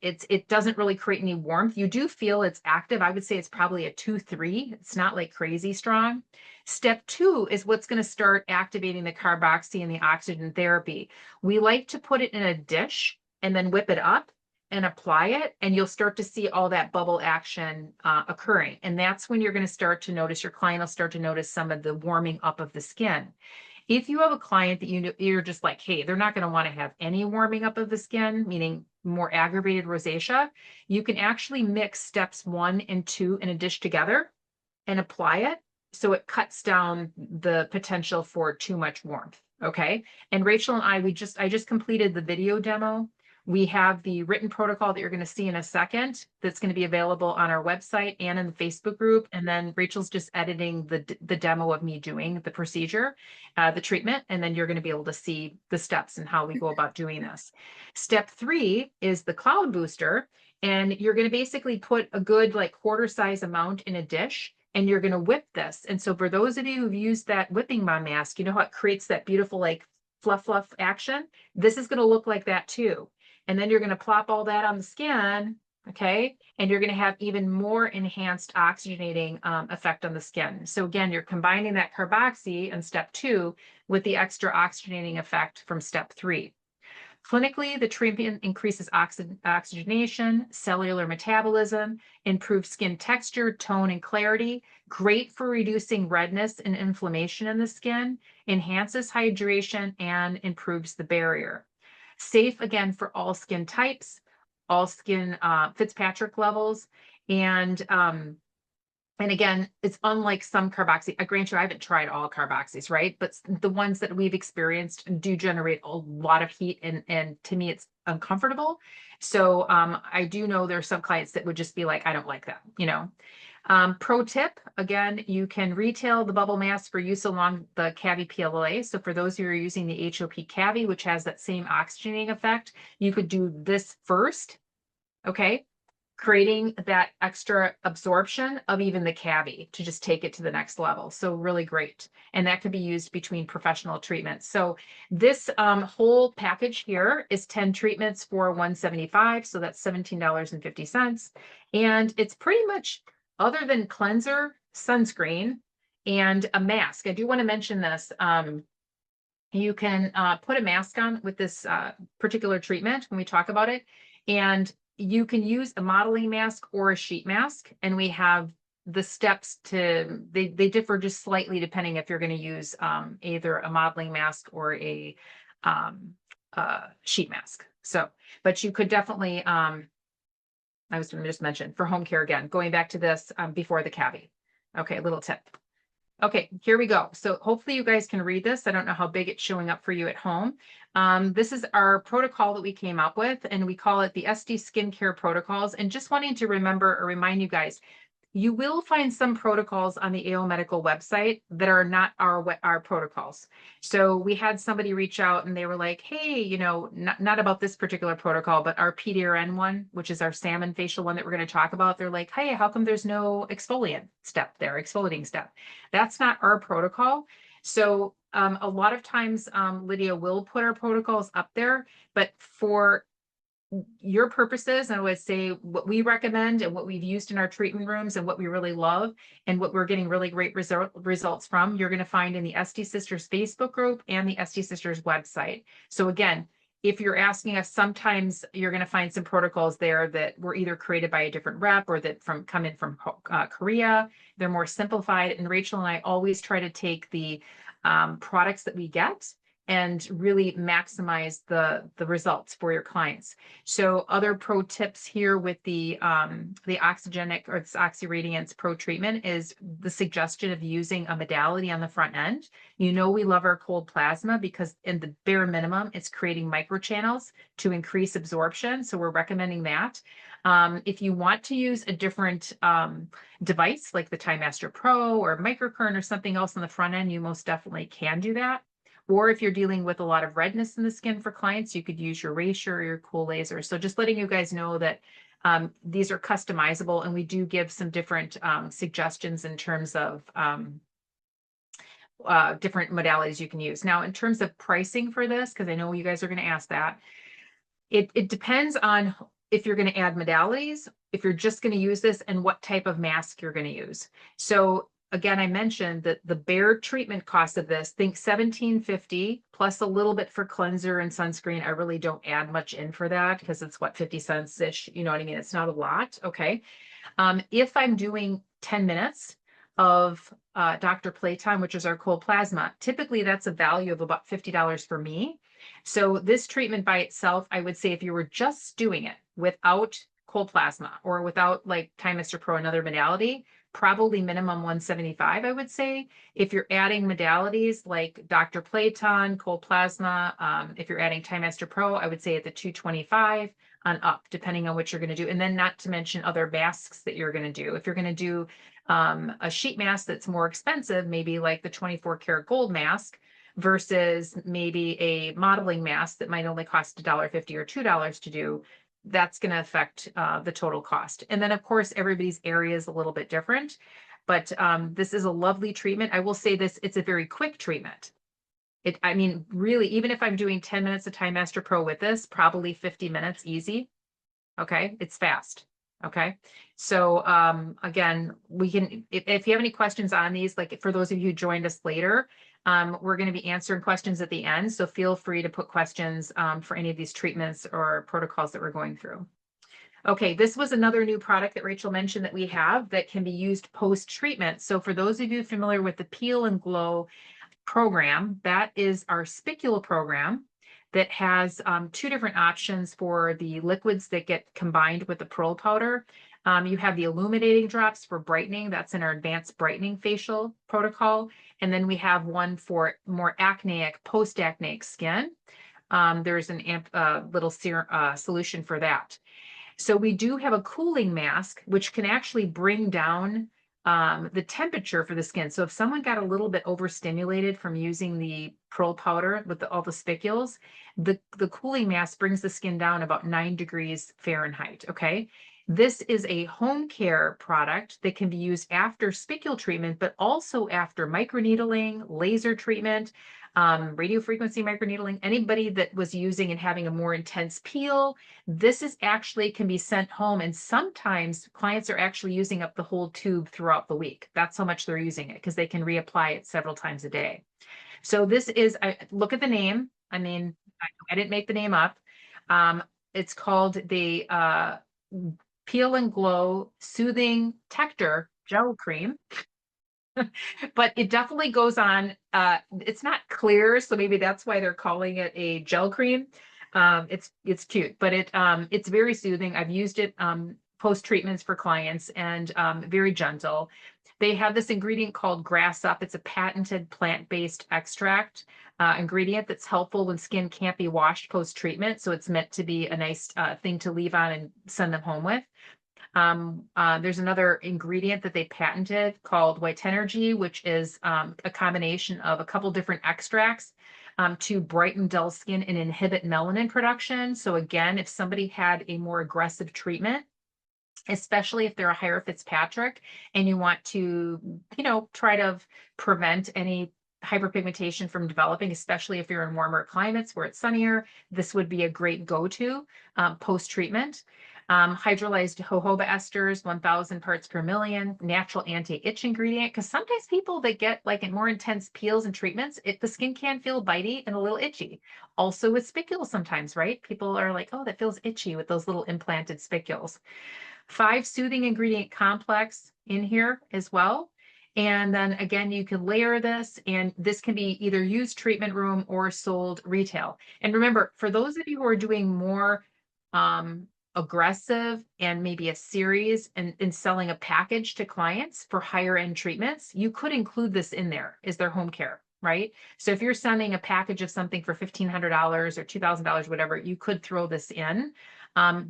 It doesn't really create any warmth. You do feel it's active. I would say it's probably a 2-3. It's not like crazy strong. Step two is what's going to start activating the carboxy and the oxygen therapy. We like to put it in a dish and then whip it up and apply it, and you'll start to see all that bubble action occurring. And that's when you're going to start to notice, your client will start to notice some of the warming up of the skin. If you have a client that you're just like, hey, they're not going to want to have any warming up of the skin, meaning more aggravated rosacea, you can actually mix steps 1 and 2 in a dish together and apply it. So it cuts down the potential for too much warmth. Okay. And Rachel and I just completed the video demo. We have the written protocol that you're going to see in a second that's going to be available on our website and in the Facebook group. And then Rachel's just editing the demo of me doing the procedure, the treatment, and then you're going to be able to see the steps and how we go about doing this. Step 3 is the cloud booster. And you're going to basically put a good like quarter size amount in a dish, and you're going to whip this. And so for those of you who've used that whipping balm mask, you know how it creates that beautiful like fluff action? This is going to look like that too. And then you're going to plop all that on the skin, okay? And you're going to have even more enhanced oxygenating effect on the skin. So again, you're combining that carboxy in step 2 with the extra oxygenating effect from step 3. Clinically, the treatment increases oxygenation, cellular metabolism, improves skin texture, tone, and clarity, great for reducing redness and inflammation in the skin, enhances hydration, and improves the barrier. Safe, again, for all skin types, all skin Fitzpatrick levels, and And again, it's unlike some carboxy. I grant you, I haven't tried all carboxys, right? But the ones that we've experienced do generate a lot of heat, and to me, it's uncomfortable. So I do know there are some clients that would just be like, I don't like that, you know. Pro tip, again, you can retail the bubble mask for use along the Cavi PLA. So for those who are using the HOP Cavi, which has that same oxygenating effect, you could do this first, okay? Creating that extra absorption of even the Cavi to just take it to the next level. So really great. And that could be used between professional treatments. So this whole package here is 10 treatments for $175. So that's $17.50. And it's pretty much, other than cleanser, sunscreen, and a mask. I do want to mention this. You can put a mask on with this particular treatment when we talk about it. And you can use a modeling mask or a sheet mask. And we have the steps to, they differ just slightly depending if you're going to use either a modeling mask or a sheet mask. So, but you could definitely, I was going to just mention for home care again, going back to this before the Cavi. Okay, a little tip. Okay, here we go. So hopefully you guys can read this. I don't know how big it's showing up for you at home. This is our protocol that we came up with, and we call it the SD Skincare Protocols. And just wanting to remember or remind you guys, you will find some protocols on the AO Medical website that are not our protocols. So we had somebody reach out and they were like, hey, you know, not about this particular protocol, but our PDRN one, which is our salmon facial one that we're going to talk about. They're like, hey, how come there's no exfoliant step there, exfoliating step? That's not our protocol. So a lot of times Lydia will put our protocols up there, but for your purposes, I would say what we recommend and what we've used in our treatment rooms and what we really love and what we're getting really great results from, you're going to find in the SD Sisters Facebook group and the SD Sisters website. So again, if you're asking us, sometimes you're going to find some protocols there that were either created by a different rep or that come in from Korea. They're more simplified. And Rachel and I always try to take the products that we get and really maximize the results for your clients. So other pro tips here with the Oxygenic or this OxyRadiance Pro treatment is the suggestion of using a modality on the front end. You know, we love our cold plasma because in the bare minimum, it's creating microchannels to increase absorption. So we're recommending that. If you want to use a different device like the TimeMaster Pro or microcurrent or something else on the front end, you most definitely can do that. Or if you're dealing with a lot of redness in the skin for clients, you could use your Racer or your Cool Laser. So just letting you guys know that these are customizable, and we do give some different suggestions in terms of different modalities you can use. Now, in terms of pricing for this, because I know you guys are going to ask that, it depends on if you're going to add modalities, if you're just going to use this, and what type of mask you're going to use. So again, I mentioned that the bare treatment cost of this, think $17.50 plus a little bit for cleanser and sunscreen. I really don't add much in for that because it's what, 50 cents ish. You know what I mean? It's not a lot. Okay. If I'm doing 10 minutes of Dr. Playtime, which is our cold plasma, typically that's a value of about $50 for me. So this treatment by itself, I would say if you were just doing it without cold plasma or without like TimeMaster Pro, another modality, probably minimum 175, I would say. If you're adding modalities like Dr. Playton, cold plasma, if you're adding TimeMaster Pro, I would say at the 225 on up, depending on what you're going to do. And then not to mention other masks that you're going to do. If you're going to do a sheet mask that's more expensive, maybe like the 24 karat gold mask versus maybe a modeling mask that might only cost $1.50 or $2 to do, that's going to affect the total cost. And then of course, everybody's area is a little bit different, but this is a lovely treatment. I will say this, it's a very quick treatment. I mean, really, even if I'm doing 10 minutes of TimeMaster Pro with this, probably 50 minutes easy. Okay. It's fast. Okay. So again, we can, if you have any questions on these, like for those of you who joined us later, we're going to be answering questions at the end. So feel free to put questions for any of these treatments or protocols that we're going through. Okay, this was another new product that Rachel mentioned that we have that can be used post-treatment. So for those of you familiar with the Peel and Glow program, that is our spicula program that has two different options for the liquids that get combined with the pearl powder. You have the illuminating drops for brightening. That's in our advanced brightening facial protocol. And then we have one for more acneic, post-acneic skin. There's an little solution for that. So we do have a cooling mask, which can actually bring down the temperature for the skin. So if someone got a little bit overstimulated from using the pearl powder with all the spicules, the cooling mask brings the skin down about 9 degrees Fahrenheit. Okay. This is a home care product that can be used after spicule treatment, but also after microneedling, laser treatment, radio frequency microneedling. Anybody that was using and having a more intense peel, this is actually can be sent home. And sometimes clients are actually using up the whole tube throughout the week. That's how much they're using it because they can reapply it several times a day. So this is, look at the name. I mean, I didn't make the name up. It's called the Peel and Glow Soothing Tector Gel Cream. But it definitely goes on. It's not clear, so maybe that's why they're calling it a gel cream. It's cute, but it's very soothing. I've used it post treatments for clients and very gentle. They have this ingredient called Grass Up. It's a patented plant-based extract ingredient that's helpful when skin can't be washed post treatment. So it's meant to be a nice thing to leave on and send them home with. There's another ingredient that they patented called White Energy, which is a combination of a couple different extracts to brighten dull skin and inhibit melanin production. So again, if somebody had a more aggressive treatment, especially if they're a higher Fitzpatrick and you want to, try to prevent any hyperpigmentation from developing, especially if you're in warmer climates where it's sunnier, this would be a great go-to post-treatment. Hydrolyzed jojoba esters, 1,000 parts per million, natural anti-itch ingredient. Because sometimes people that get like more intense peels and treatments, the skin can feel bitey and a little itchy. Also with spicules sometimes, right? People are like, oh, that feels itchy with those little implanted spicules. 5 soothing ingredient complex in here as well. And then again, you can layer this, and this can be either used treatment room or sold retail. And remember, for those of you who are doing more aggressive and maybe a series and selling a package to clients for higher end treatments, you could include this in there as their home care, right? So if you're sending a package of something for $1,500 or $2,000, whatever, you could throw this in.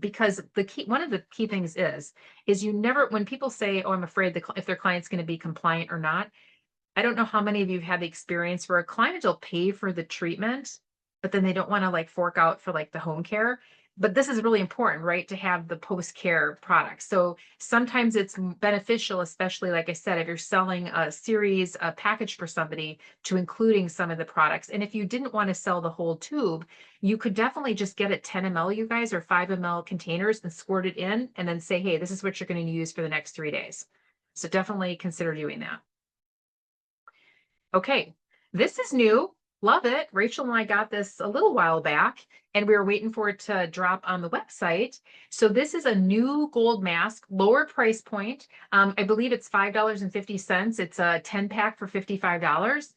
Because one of the key things is you never, when people say, oh, I'm afraid if their client's going to be compliant or not, I don't know how many of you have had the experience where a client will pay for the treatment, but then they don't want to like fork out for like the home care. But this is really important, right? To have the post-care products. So sometimes it's beneficial, especially like I said, if you're selling a series, a package for somebody, to including some of the products. And if you didn't want to sell the whole tube, you could definitely just get it 10 ml, you guys, or 5 ml containers and squirt it in and then say, hey, this is what you're going to use for the next 3 days. So definitely consider doing that. Okay, this is new. Love it. Rachel and I got this a little while back and we were waiting for it to drop on the website. So this is a new gold mask, lower price point. I believe it's $5.50. It's a 10 pack for $55.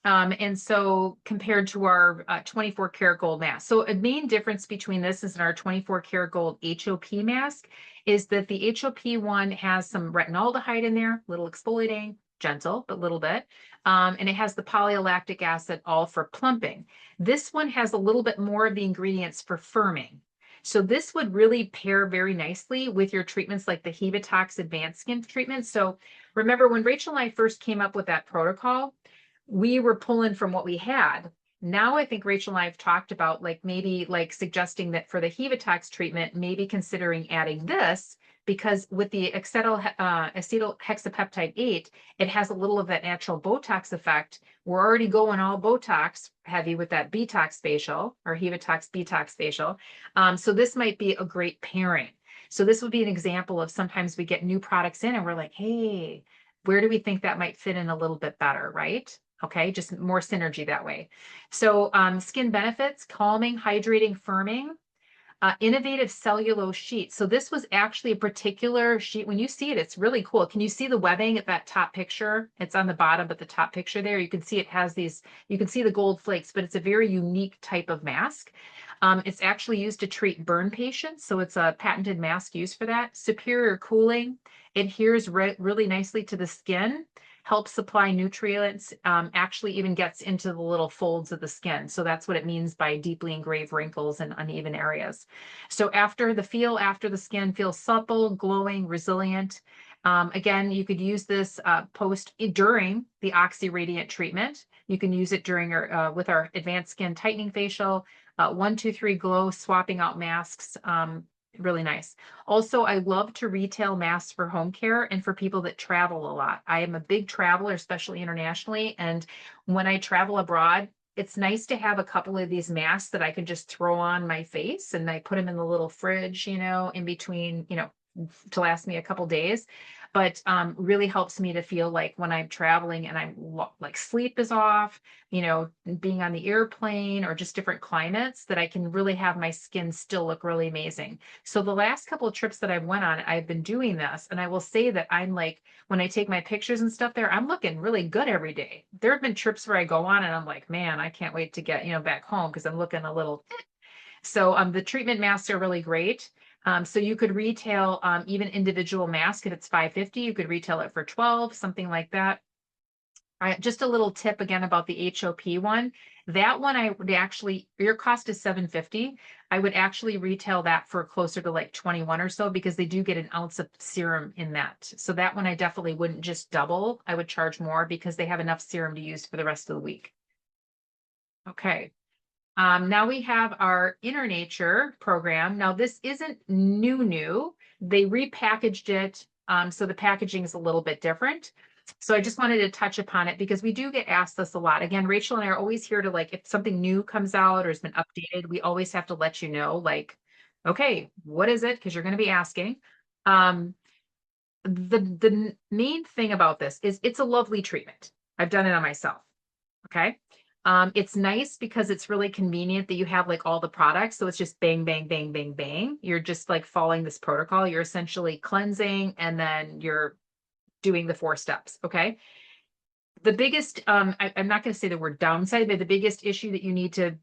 And so compared to our 24 karat gold mask. So a main difference between this and our 24 karat gold HOP mask is that the HOP one has some retinaldehyde in there, little exfoliating, gentle, but a little bit. And it has the polylactic acid all for plumping. This one has a little bit more of the ingredients for firming. So this would really pair very nicely with your treatments like the Hevatox Advanced Skin treatment. So remember when Rachel and I first came up with that protocol, we were pulling from what we had. Now I think Rachel and I have talked about maybe suggesting that for the Hevatox treatment, maybe considering adding this, because with the acetohexapeptide 8, it has a little of that natural Botox effect. We're already going all Botox heavy with that Betox facial or Hevatox Betox facial. So this might be a great pairing. So this would be an example of sometimes we get new products in and we're like, hey, where do we think that might fit in a little bit better, right? Okay, just more synergy that way. So skin benefits, calming, hydrating, firming. Innovative cellulose sheet. So this was actually a particular sheet. When you see it, it's really cool. Can you see the webbing at that top picture? It's on the bottom, but the top picture there, you can see it has these, you can see the gold flakes, but it's a very unique type of mask. It's actually used to treat burn patients. So it's a patented mask used for that. Superior cooling, adheres really nicely to the skin, helps supply nutrients, actually even gets into the little folds of the skin. So that's what it means by deeply engraved wrinkles and uneven areas. So after the skin feels supple, glowing, resilient. Again, you could use this during the Oxy Radiant treatment. You can use it during with our advanced skin tightening facial, 1, 2, 3 glow, swapping out masks. Really nice. Also, I love to retail masks for home care and for people that travel a lot. I am a big traveler, especially internationally. And when I travel abroad, it's nice to have a couple of these masks that I can just throw on my face, and I put them in the little fridge, in between, to last me a couple days. But really helps me to feel like when I'm traveling and I'm like sleep is off, being on the airplane or just different climates, that I can really have my skin still look really amazing. So the last couple of trips that I went on, I've been doing this, and I will say that I'm like, when I take my pictures and stuff there, I'm looking really good every day. There have been trips where I go on and I'm like, man, I can't wait to get, back home because I'm looking a little. So the treatment masks are really great. So you could retail even individual mask if it's $5.50, you could retail it for 12, something like that. Just a little tip again about the HOP one. That one I would actually, your cost is $7.50. I would actually retail that for closer to like 21 or so, because they do get an ounce of serum in that. So that one I definitely wouldn't just double. I would charge more because they have enough serum to use for the rest of the week. Okay. Now we have our Inner Nature program. Now this isn't new. They repackaged it. So the packaging is a little bit different. So I just wanted to touch upon it because we do get asked this a lot. Again, Rachel and I are always here to, like, if something new comes out or has been updated, we always have to let you know, like, okay, what is it? Because you're going to be asking. Um, the main thing about this is it's a lovely treatment. I've done it on myself. Okay. It's nice because it's really convenient that you have like all the products. So it's just bang, bang, bang, bang, bang. You're just like following this protocol. You're essentially cleansing and then you're doing the 4 steps. Okay. The biggest, I'm not going to say the word downside, but the biggest issue that you need to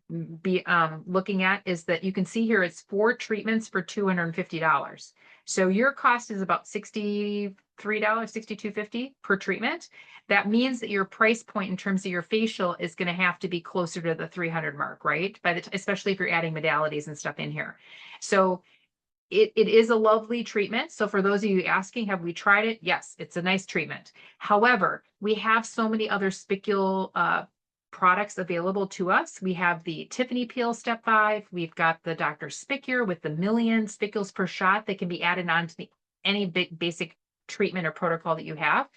be looking at is that you can see here it's 4 treatments for $250. So your cost is about $63, $62.50 per treatment. That means that your price point in terms of your facial is going to have to be closer to the 300 mark, right? Especially if you're adding modalities and stuff in here. So it is a lovely treatment. So for those of you asking, have we tried it? Yes, it's a nice treatment. However, we have so many other spicule products available to us. We have the Tiffany Peel Step 5. We've got the Dr. Spicure with the 1,000,000 spicules per shot that can be added on to any basic treatment or protocol that you have.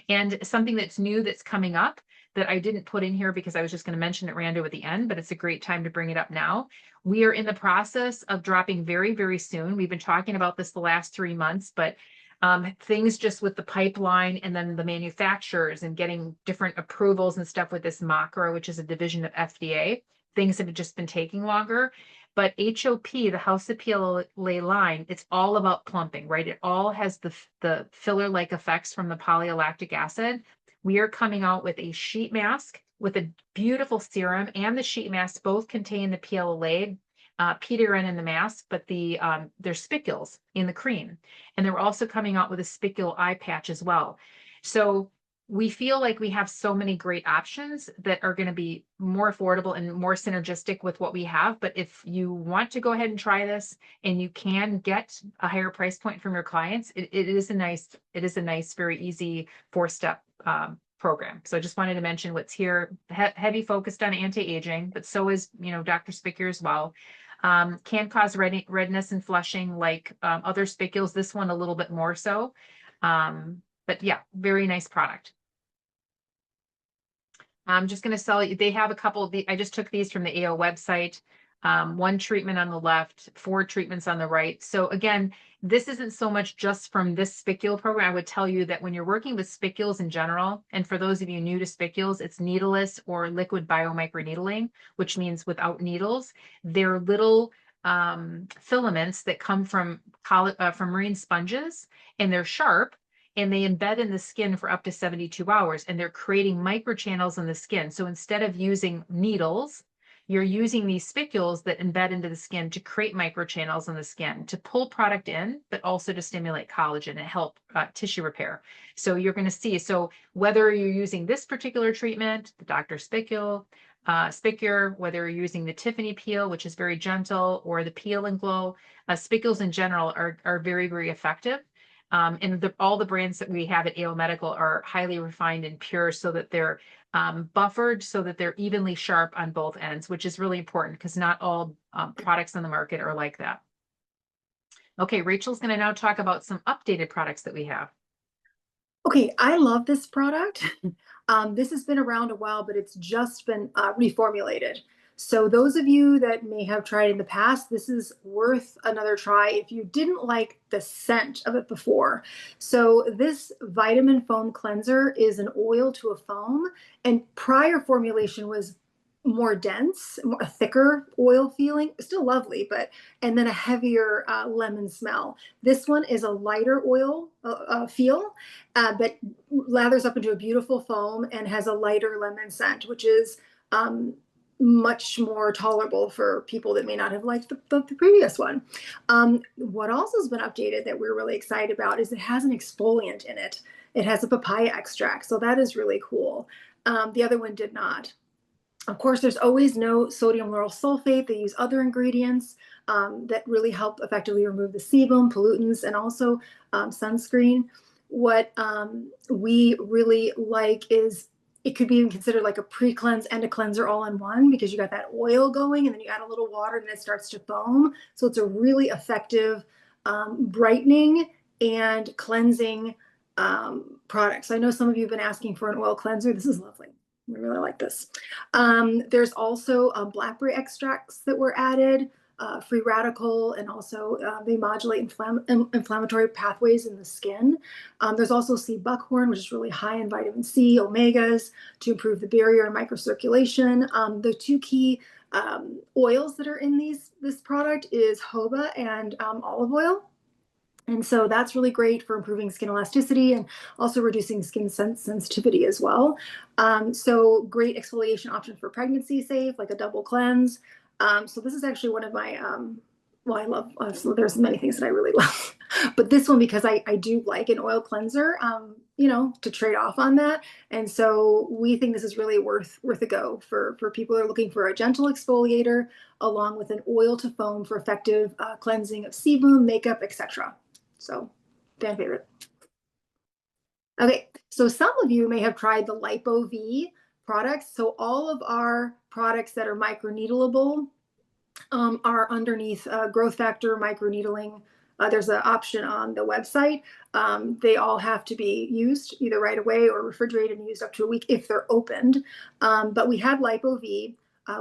And something that's new that's coming up that I didn't put in here because I was just going to mention it, Rando, at the end, but it's a great time to bring it up now. We are in the process of dropping very, very soon. We've been talking about this the last 3 months, but things just with the pipeline and then the manufacturers and getting different approvals and stuff with this MACRA, which is a division of FDA, things have just been taking longer. But HOP, the House of PLA line, it's all about plumping, right? It all has the filler-like effects from the polylactic acid. We are coming out with a sheet mask with a beautiful serum, and the sheet mask both contain the PLA, PDRN in the mask, but there's spicules in the cream. And they're also coming out with a spicule eye patch as well. So we feel like we have so many great options that are going to be more affordable and more synergistic with what we have. But if you want to go ahead and try this and you can get a higher price point from your clients, it is a nice, very easy 4-step program. So I just wanted to mention what's here, heavy focused on anti-aging, but so is, Dr. Spicure as well. Can cause redness and flushing like other spicules, this one a little bit more so. But yeah, very nice product. I'm just going to sell you. They have a couple of I just took these from the AO website. 1 treatment on the left, 4 treatments on the right. So again, this isn't so much just from this spicule program. I would tell you that when you're working with spicules in general, and for those of you new to spicules, it's needleless or liquid biomicroneedling, which means without needles. They're little filaments that come from marine sponges, and they're sharp, and they embed in the skin for up to 72 hours, and they're creating microchannels in the skin. So instead of using needles, you're using these spicules that embed into the skin to create microchannels in the skin to pull product in, but also to stimulate collagen and help tissue repair. So you're going to see, so whether you're using this particular treatment, the Dr. Spicure, whether you're using the Tiffany peel, which is very gentle, or the Peel and Glow, spicules in general are very, very effective. And all the brands that we have at AO Medical are highly refined and pure so that they're buffered so that they're evenly sharp on both ends, which is really important because not all products on the market are like that. Okay, Rachel's going to now talk about some updated products that we have. Okay, I love this product. This has been around a while, but it's just been reformulated. So those of you that may have tried in the past, this is worth another try if you didn't like the scent of it before. So this vitamin foam cleanser is an oil to a foam, and prior formulation was more dense, a thicker oil feeling, still lovely, and then a heavier lemon smell. This one is a lighter oil feel, but lathers up into a beautiful foam and has a lighter lemon scent, which is much more tolerable for people that may not have liked the previous one. What also has been updated that we're really excited about is it has an exfoliant in it. It has a papaya extract, so that is really cool. The other one did not. Of course, there's always no sodium lauryl sulfate. They use other ingredients that really help effectively remove the sebum, pollutants, and also sunscreen. What we really like is it could be even considered like a pre-cleanse and a cleanser all in one because you got that oil going and then you add a little water and it starts to foam. So it's a really effective brightening and cleansing product. So I know some of you have been asking for an oil cleanser. This is lovely. We really like this. There's also blackberry extracts that were added, free radical, and also they modulate inflammatory pathways in the skin. There's also sea buckhorn, which is really high in vitamin C, omegas, to improve the barrier and microcirculation. The two key oils that are in this product is jojoba and olive oil. And so that's really great for improving skin elasticity and also reducing skin sensitivity as well. So great exfoliation option for pregnancy safe, like a double cleanse. So this is actually one of my, well, I love, so there's many things that I really love, but this one, because I do like an oil cleanser, you know, to trade off on that. And so we think this is really worth a go for people who are looking for a gentle exfoliator along with an oil to foam for effective cleansing of sebum, makeup, etc. So, fan favorite. Okay, so some of you may have tried the Lipo-V products. So all of our products that are microneedleable are underneath growth factor microneedling. There's an option on the website. They all have to be used either right away or refrigerated and used up to a week if they're opened. But we have Lipo-V.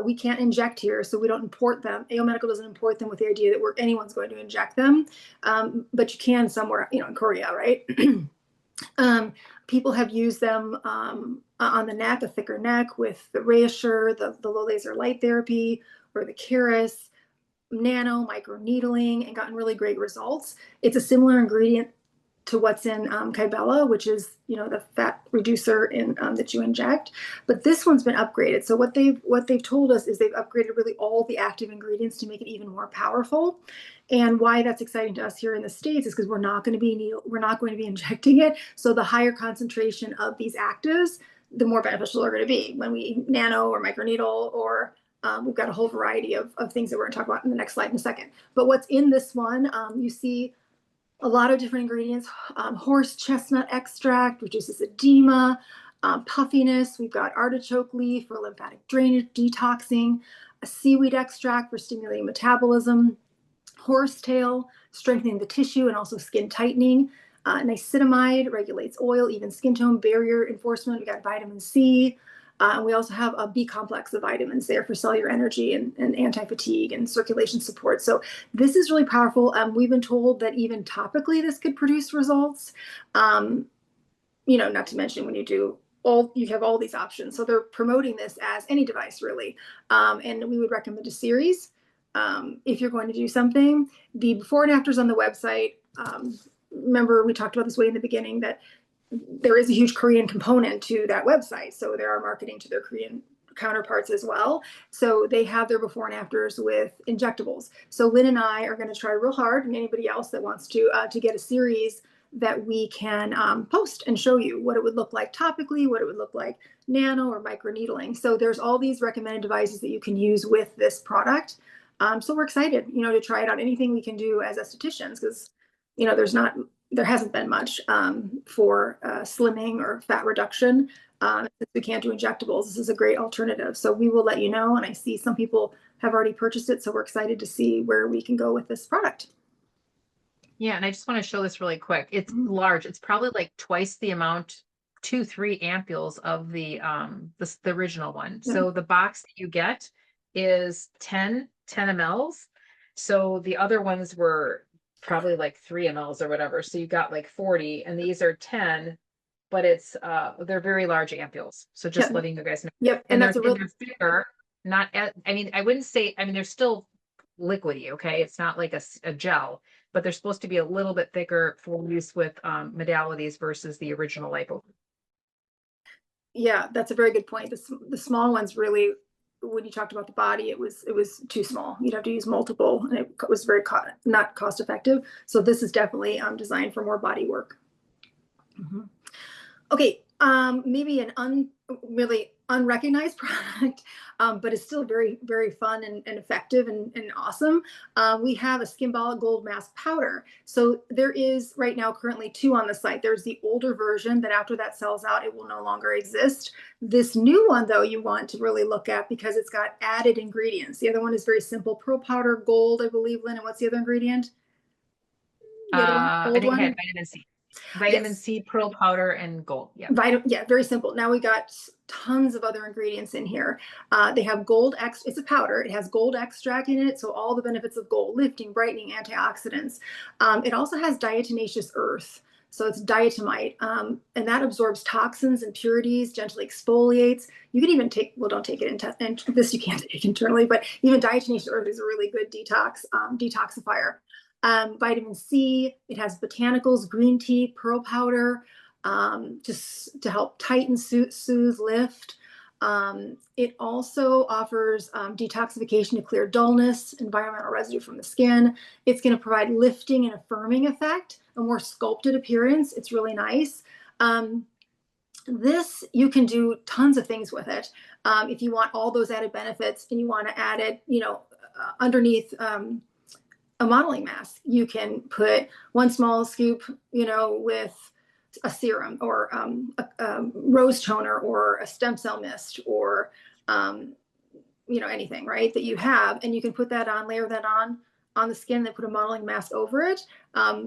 We can't inject here, so we don't import them. AO Medical doesn't import them with the idea that anyone's going to inject them, but you can somewhere, you know, in Korea, right? People have used them on the neck, a thicker neck with the ReaShure, the low laser light therapy, or the Keras nano microneedling, and gotten really great results. It's a similar ingredient to what's in Kybella, which is, you know, the fat reducer in that you inject. But this one's been upgraded. So what they've told us is they've upgraded really all the active ingredients to make it even more powerful. And why that's exciting to us here in the States is because we're not going to be injecting it. So the higher concentration of these actives, the more beneficial they're going to be when we nano or microneedle, or we've got a whole variety of things that we're going to talk about in the next slide in a second. But what's in this one, you see a lot of different ingredients. Horse chestnut extract reduces edema, puffiness. We've got artichoke leaf for lymphatic drainage, detoxing, a seaweed extract for stimulating metabolism, horsetail, strengthening the tissue and also skin tightening. Niacinamide regulates oil, even skin tone, barrier enforcement. We got vitamin C. And we also have a B complex of vitamins there for cellular energy and anti-fatigue and circulation support. So this is really powerful. We've been told that even topically this could produce results. You know, not to mention when you have all these options. So they're promoting this as any device really. And we would recommend a series. if you're going to do something. The before and afters on the website, remember we talked about this way in the beginning, that there is a huge Korean component to that website. So there are marketing to their Korean counterparts as well. So they have their before and afters with injectables. So Lynn and I are going to try real hard, and anybody else that wants to get a series that we can post and show you what it would look like topically, what it would look like nano or microneedling. So there's all these recommended devices that you can use with this product. So we're excited, to try it out. Anything we can do as estheticians, because there hasn't been much for slimming or fat reduction. Since we can't do injectables, this is a great alternative. So we will let you know. And I see some people have already purchased it. So we're excited to see where we can go with this product. Yeah, and I just want to show this really quick. It's large. It's probably like twice the amount, 2-3 ampules of the original one. Yeah. So the box that you get is 10 mLs. So the other ones were probably like 3 mLs or whatever. So you got like 40, and these are 10, but they're very large ampules. So just letting you guys know. Yep. And they're bigger, I wouldn't say, they're still liquidy, okay? It's not like a gel, but they're supposed to be a little bit thicker for use with modalities versus the original lipo. Yeah, that's a very good point. The small ones really, when you talked about the body, it was too small. You'd have to use multiple, and it was very not cost effective. So this is definitely designed for more body work. Mm-hmm. Okay, maybe an really unrecognized product, but it's still very, very fun and effective and awesome. We have a Skimbolic Gold Mask Powder. So there is right now currently 2 on the site. There's the older version that after that sells out, it will no longer exist. This new one, though, you want to really look at because it's got added ingredients. The other one is very simple. Pearl powder, gold, I believe, Lynn. And what's the other ingredient? I think it had vitamin C. Vitamin C, pearl powder, and gold. Yeah. Yeah, very simple. Now we got tons of other ingredients in here. They have gold it's a powder. It has gold extract in it. So all the benefits of gold, lifting, brightening, antioxidants. It also has diatomaceous earth. So it's diatomite, and that absorbs toxins, impurities, gently exfoliates. You can even don't take it in this you can't take internally, but even diatomaceous earth is a really good detoxifier. Vitamin C, it has botanicals, green tea, pearl powder, just to help tighten, soothe, lift. It also offers detoxification to clear dullness, environmental residue from the skin. It's going to provide lifting and a firming effect, a more sculpted appearance. It's really nice. This, you can do tons of things with it. If you want all those added benefits and you want to add it, underneath a modeling mask, you can put 1 small scoop, with a serum or a rose toner or a stem cell mist or, anything, right, that you have, and you can put that on, layer that on the skin, then put a modeling mask over it.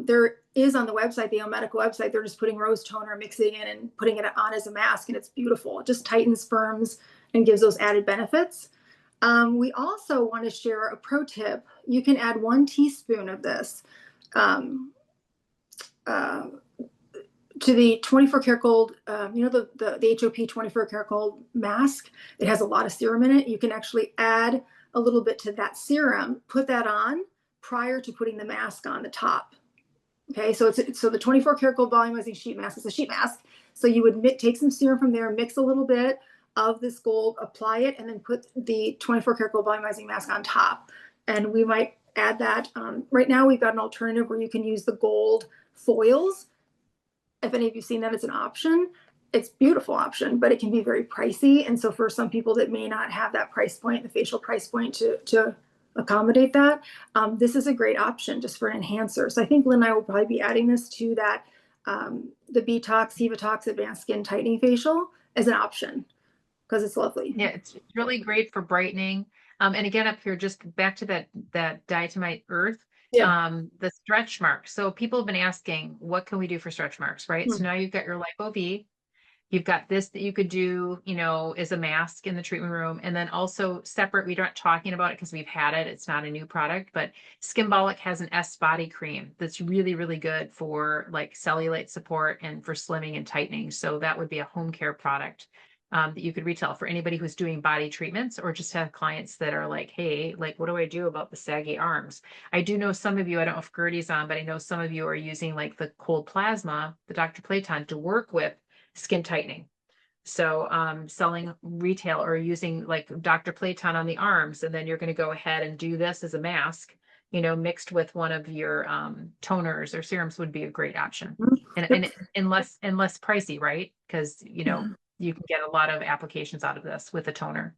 There is on the website, the Omedica website, they're just putting rose toner, mixing it and putting it on as a mask, and it's beautiful. It just tightens, firms, and gives those added benefits. We also want to share a pro tip. You can add 1 teaspoon of this to the 24 karat gold, the HOP 24 karat gold mask. It has a lot of serum in it. You can actually add a little bit to that serum, put that on prior to putting the mask on the top. Okay, so the 24 karat gold volumizing sheet mask is a sheet mask. So you would take some serum from there, mix a little bit of this gold, apply it, and then put the 24 karat gold volumizing mask on top. And we might add that. Right now we've got an alternative where you can use the gold foils. If any of you've seen that, it's an option. It's a beautiful option, but it can be very pricey. And so for some people that may not have that price point, the facial price point to accommodate that, this is a great option just for an enhancer. So I think Lynn and I will probably be adding this to that, the Betox, Hevatox Advanced Skin Tightening Facial as an option, because it's lovely. Yeah, it's really great for brightening. And again, up here, just back to that diatomite earth, the stretch marks. So people have been asking, what can we do for stretch marks, right? So now you've got your Lipo V. You've got this that you could do, as a mask in the treatment room. And then also separate, we're not talking about it because we've had it. It's not a new product, but Skimbolic has an S body cream that's really, really good for like cellulite support and for slimming and tightening. So that would be a home care product that you could retail for anybody who's doing body treatments or just have clients that are like, hey, like, what do I do about the saggy arms? I do know some of you, I don't know if Gertie's on, but I know some of you are using like the cold plasma, the Dr. Platon, to work with skin tightening. So selling retail or using like Dr. Platon on the arms, and then you're going to go ahead and do this as a mask, mixed with one of your toners or serums would be a great option. And less pricey, right? Because you can get a lot of applications out of this with a toner.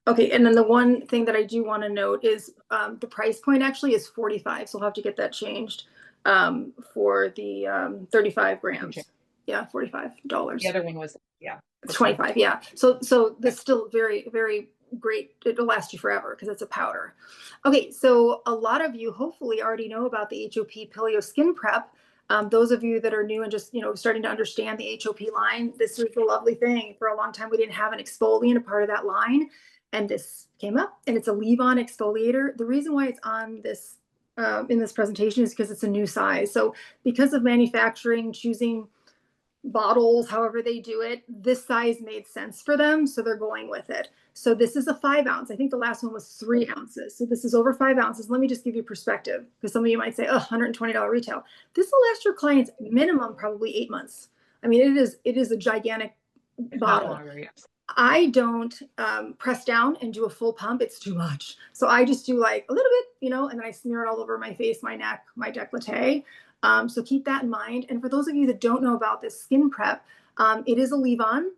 Okay, and then the one thing that I do want to note is the price point actually is 45, so we'll have to get that changed for the 35 grams. Okay. Yeah, $45. The other one was, yeah. It's 25, yeah. So this still very, very great. It'll last you forever because it's a powder. Okay, so a lot of you hopefully already know about the HOP Paleo Skin Prep. Those of you that are new and just starting to understand the HOP line, this was a lovely thing. For a long time, we didn't have an exfoliant a part of that line, and this came up, and it's a leave-on exfoliator. The reason why it's on this in this presentation is because it's a new size. So because of manufacturing choosing bottles, however they do it, this size made sense for them, so they're going with it. So this is a 5 ounce. I think the last one was 3 ounces. So this is over 5 ounces. Let me just give you perspective, because some of you might say, oh, $120 retail. This will last your clients minimum probably 8 months. I mean, it is a gigantic bottle. Longer, yes. I don't press down and do a full pump. It's too much. So I just do like a little bit, and then I smear it all over my face, my neck, my décolleté. So keep that in mind. And for those of you that don't know about this skin prep, it is a leave-on.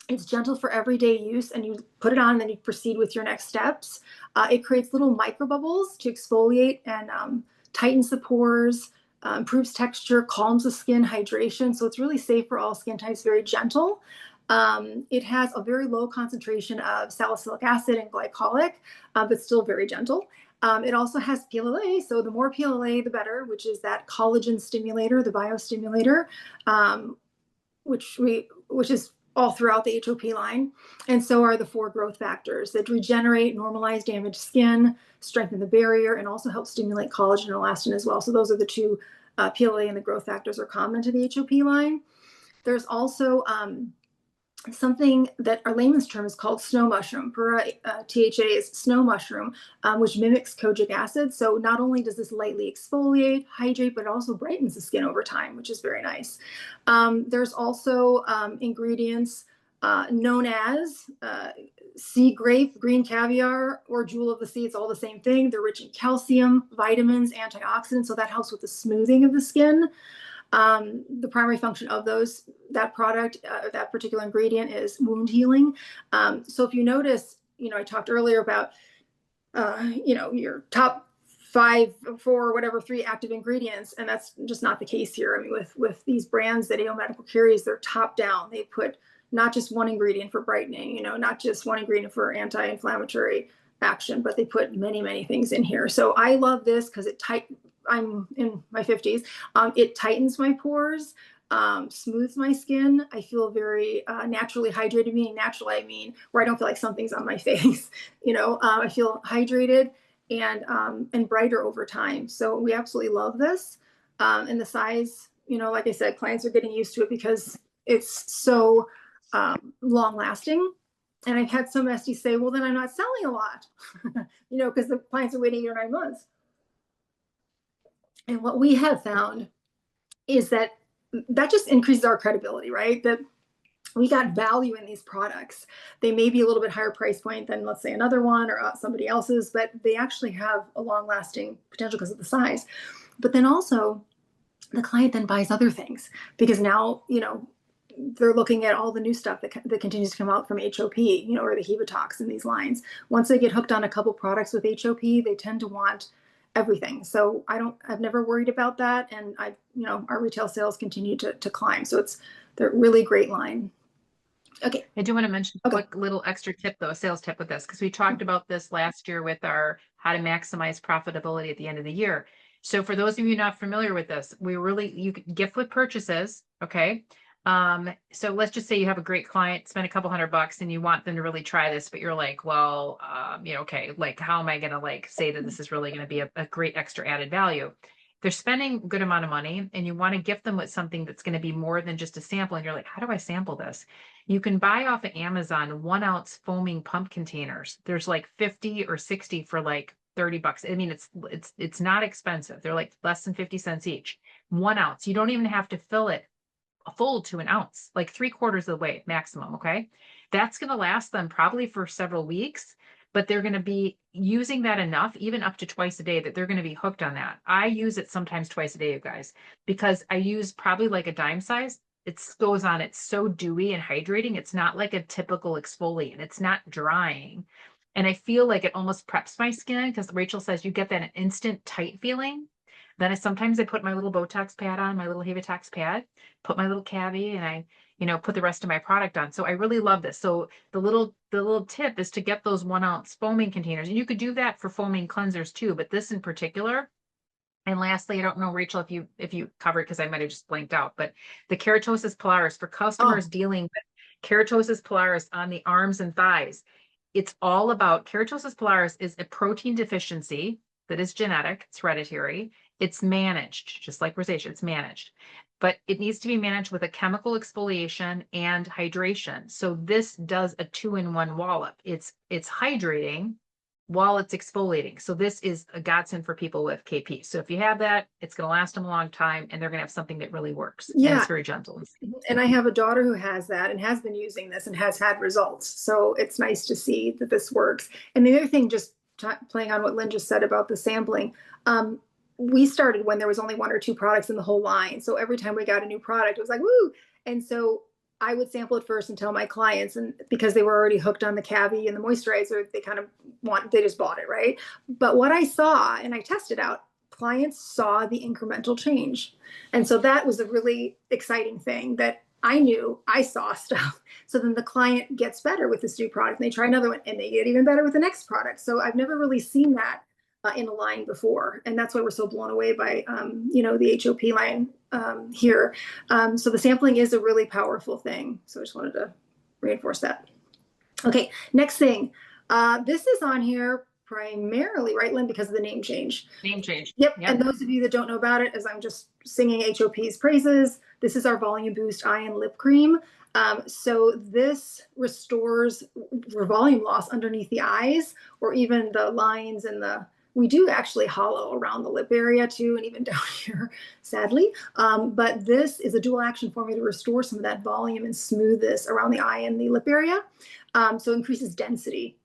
It's gentle for everyday use, and you put it on and then you proceed with your next steps. It creates little micro bubbles to exfoliate and tightens the pores, improves texture, calms the skin, hydration. So it's really safe for all skin types, very gentle. It has a very low concentration of salicylic acid and glycolic, but still very gentle. It also has PLA, so the more PLA, the better, which is that collagen stimulator, the biostimulator, which is all throughout the HOP line. And so are the 4 growth factors that regenerate, normalize damaged skin, strengthen the barrier, and also help stimulate collagen and elastin as well. So those are the 2, PLA and the growth factors are common to the HOP line. There's also something that our layman's term is called snow mushroom. THA is snow mushroom, which mimics kojic acid. So not only does this lightly exfoliate, hydrate, but it also brightens the skin over time, which is very nice. There's also ingredients known as sea grape, green caviar, or jewel of the sea. It's all the same thing. They're rich in calcium, vitamins, antioxidants, so that helps with the smoothing of the skin. The primary function of that product, that particular ingredient, is wound healing. So if you notice, I talked earlier about, your top 5, 4, whatever, 3 active ingredients, and that's just not the case here. I mean, with these brands that AO Medical carries, they're top down. They put not just one ingredient for brightening, not just one ingredient for anti-inflammatory action, but they put many, many things in here. So I love this because I'm in my 50s. It tightens my pores, smooths my skin. I feel very naturally hydrated, meaning natural, I mean, where I don't feel like something's on my face. I feel hydrated and brighter over time. So we absolutely love this. And the size, like I said, clients are getting used to it because it's so long lasting. And I've had some SDs say, well, then I'm not selling a lot, because the clients are waiting 8 or 9 months. And what we have found is that just increases our credibility, right? That we got value in these products. They may be a little bit higher price point than, let's say, another one or somebody else's, but they actually have a long lasting potential because of the size. But then also the client then buys other things because now, they're looking at all the new stuff that continues to come out from HOP, or the Hevatox in these lines. Once they get hooked on a couple products with HOP, they tend to want everything. So I've never worried about that. And our retail sales continue to climb. So they're really great line. Okay. I do want to mention a quick little extra tip though, a sales tip with this, because we talked about this last year with our how to maximize profitability at the end of the year. So for those of you not familiar with this, you can gift with purchases. Okay. So let's just say you have a great client, spend a couple $100 and you want them to really try this, but you're like, well, okay, like, how am I going to say that this is really going to be a great extra added value? they're spending a good amount of money and you want to gift them with something that's going to be more than just a sample. And you're like, how do I sample this? You can buy off of Amazon 1 ounce foaming pump containers. There's like 50 or 60 for like $30. I mean, it's not expensive. They're like less than 50 cents each. 1 ounce. You don't even have to fill it full to an ounce, like 3/4 of the way maximum. Okay. That's going to last them probably for several weeks, but they're going to be using that enough, even up to twice a day, that they're going to be hooked on that. I use it sometimes twice a day, you guys, because I use probably like a dime size. It goes on. It's so dewy and hydrating. It's not like a typical exfoliant. It's not drying. And I feel like it almost preps my skin because Rachel says you get that instant tight feeling. Then sometimes I put my little Botox pad on, my little Havitox pad, put my little cavi, and I, put the rest of my product on. So I really love this. So the little tip is to get those 1 ounce foaming containers. And you could do that for foaming cleansers too, but this in particular. And lastly, I don't know, Rachel, if you covered, because I might have just blanked out, but the keratosis pilaris for customers dealing with keratosis pilaris on the arms and thighs. It's all about keratosis pilaris is a protein deficiency that is genetic, it's hereditary, it's managed, just like rosacea, it's managed. But it needs to be managed with a chemical exfoliation and hydration. So this does a 2-in-1 wallop. It's hydrating while it's exfoliating. So this is a godsend for people with KP. So if you have that, it's going to last them a long time and they're going to have something that really works. And Yeah. it's very gentle. And I have a daughter who has that and has been using this and has had results. So it's nice to see that this works. And the other thing, just playing on what Lynn just said about the sampling, we started when there was only 1 or 2 products in the whole line. So every time we got a new product, it was like, woo. And so I would sample it first and tell my clients, and because they were already hooked on the cavi and the moisturizer, they just bought it, right? But what I saw, and I tested out, clients saw the incremental change. And so that was a really exciting thing, that I knew I saw stuff. So then the client gets better with this new product and they try another one and they get even better with the next product. So I've never really seen that in a line before. And that's why we're so blown away by, the HOP line here. So the sampling is a really powerful thing. So I just wanted to reinforce that. Okay, next thing. This is on here primarily, right, Lynn, because of the name change. Name change. Yep. And those of you that don't know about it, as I'm just singing HOP's praises, this is our Volume Boost Eye and Lip Cream. So this restores volume loss underneath the eyes, or even the lines and we do actually hollow around the lip area too, and even down here, sadly. But this is a dual action formula to restore some of that volume and smooth this around the eye and the lip area. So increases density.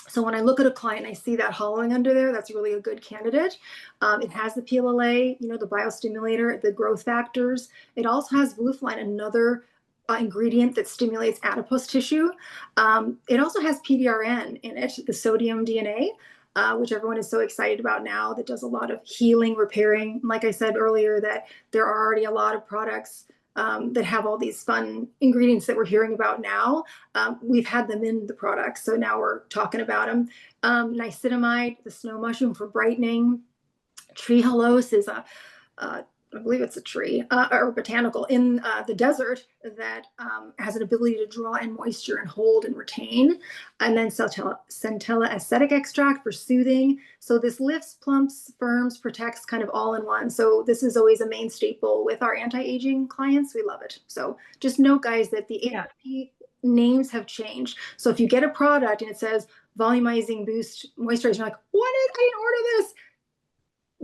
So when I look at a client and I see that hollowing under there, that's really a good candidate. It has the PLLA, the biostimulator, the growth factors. It also has Volufline, another ingredient that stimulates adipose tissue. It also has PDRN in it, the sodium DNA, which everyone is so excited about now, that does a lot of healing, repairing. Like I said earlier, that there are already a lot of products that have all these fun ingredients that we're hearing about now. We've had them in the products, so now we're talking about them. Niacinamide, the snow mushroom for brightening. Trehalose is I believe it's a tree or botanical in the desert that has an ability to draw in moisture and hold and retain. And then Centella acetic extract for soothing. So this lifts, plumps, firms, protects, kind of all in one. So this is always a main staple with our anti-aging clients. We love it. So just note, guys, that the ARP names have changed. So if you get a product and it says volumizing boost moisturizer, you're like, I didn't order this.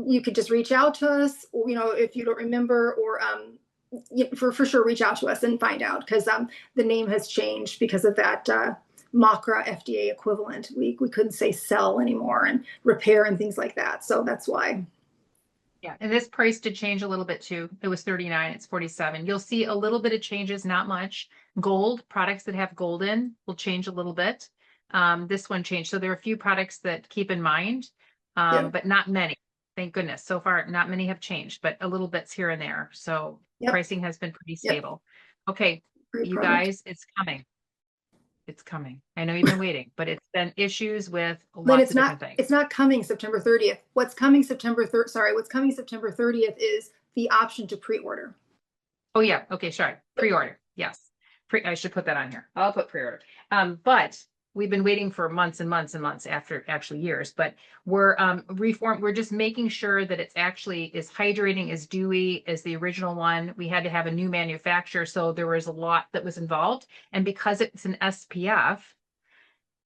You could just reach out to us, or, if you don't remember, or for sure reach out to us and find out, because the name has changed because of that MACRA FDA equivalent. We couldn't say sell anymore, and repair and things like that. So that's why. Yeah, and this price did change a little bit too. It was $39, it's $47. You'll see a little bit of changes, not much. Gold, products that have gold in will change a little bit. This one changed. So there are a few products that keep in mind, but not many. Thank goodness. So far, not many have changed, but a little bits here and there. So pricing has been pretty stable. Okay, you guys, it's coming. It's coming. I know you've been waiting, but it's been issues with lots of different things. It's not coming September 30th. What's coming September 30th is the option to pre-order. Oh yeah. Okay, sorry. Pre-order. Yes. I should put that on here. I'll put pre-order. But we've been waiting for months and months and months, after actually years, but we're we're just making sure that it's actually is hydrating, as dewy as the original one. We had to have a new manufacturer, so there was a lot that was involved. And because it's an SPF,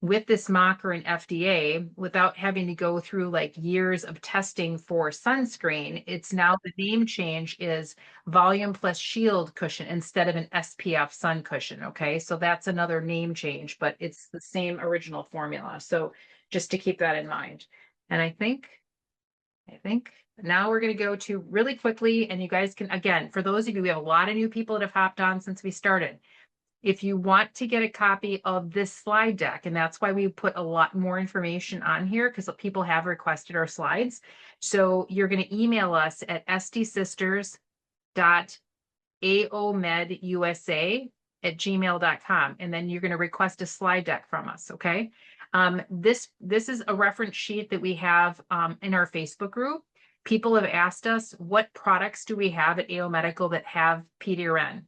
with this mocker and FDA, without having to go through like years of testing for sunscreen, it's now the name change is volume plus shield cushion instead of an SPF sun cushion. Okay. So that's another name change, but it's the same original formula. So just to keep that in mind. And I think now we're going to go to really quickly, and you guys can, again, for those of you, we have a lot of new people that have hopped on since we started. If you want to get a copy of this slide deck, and that's why we put a lot more information on here, because people have requested our slides. So you're going to email us at sdsisters.aomedusa@gmail.com, and then you're going to request a slide deck from us. Okay. This is a reference sheet that we have in our Facebook group. People have asked us, what products do we have at AO Medical that have PDRN?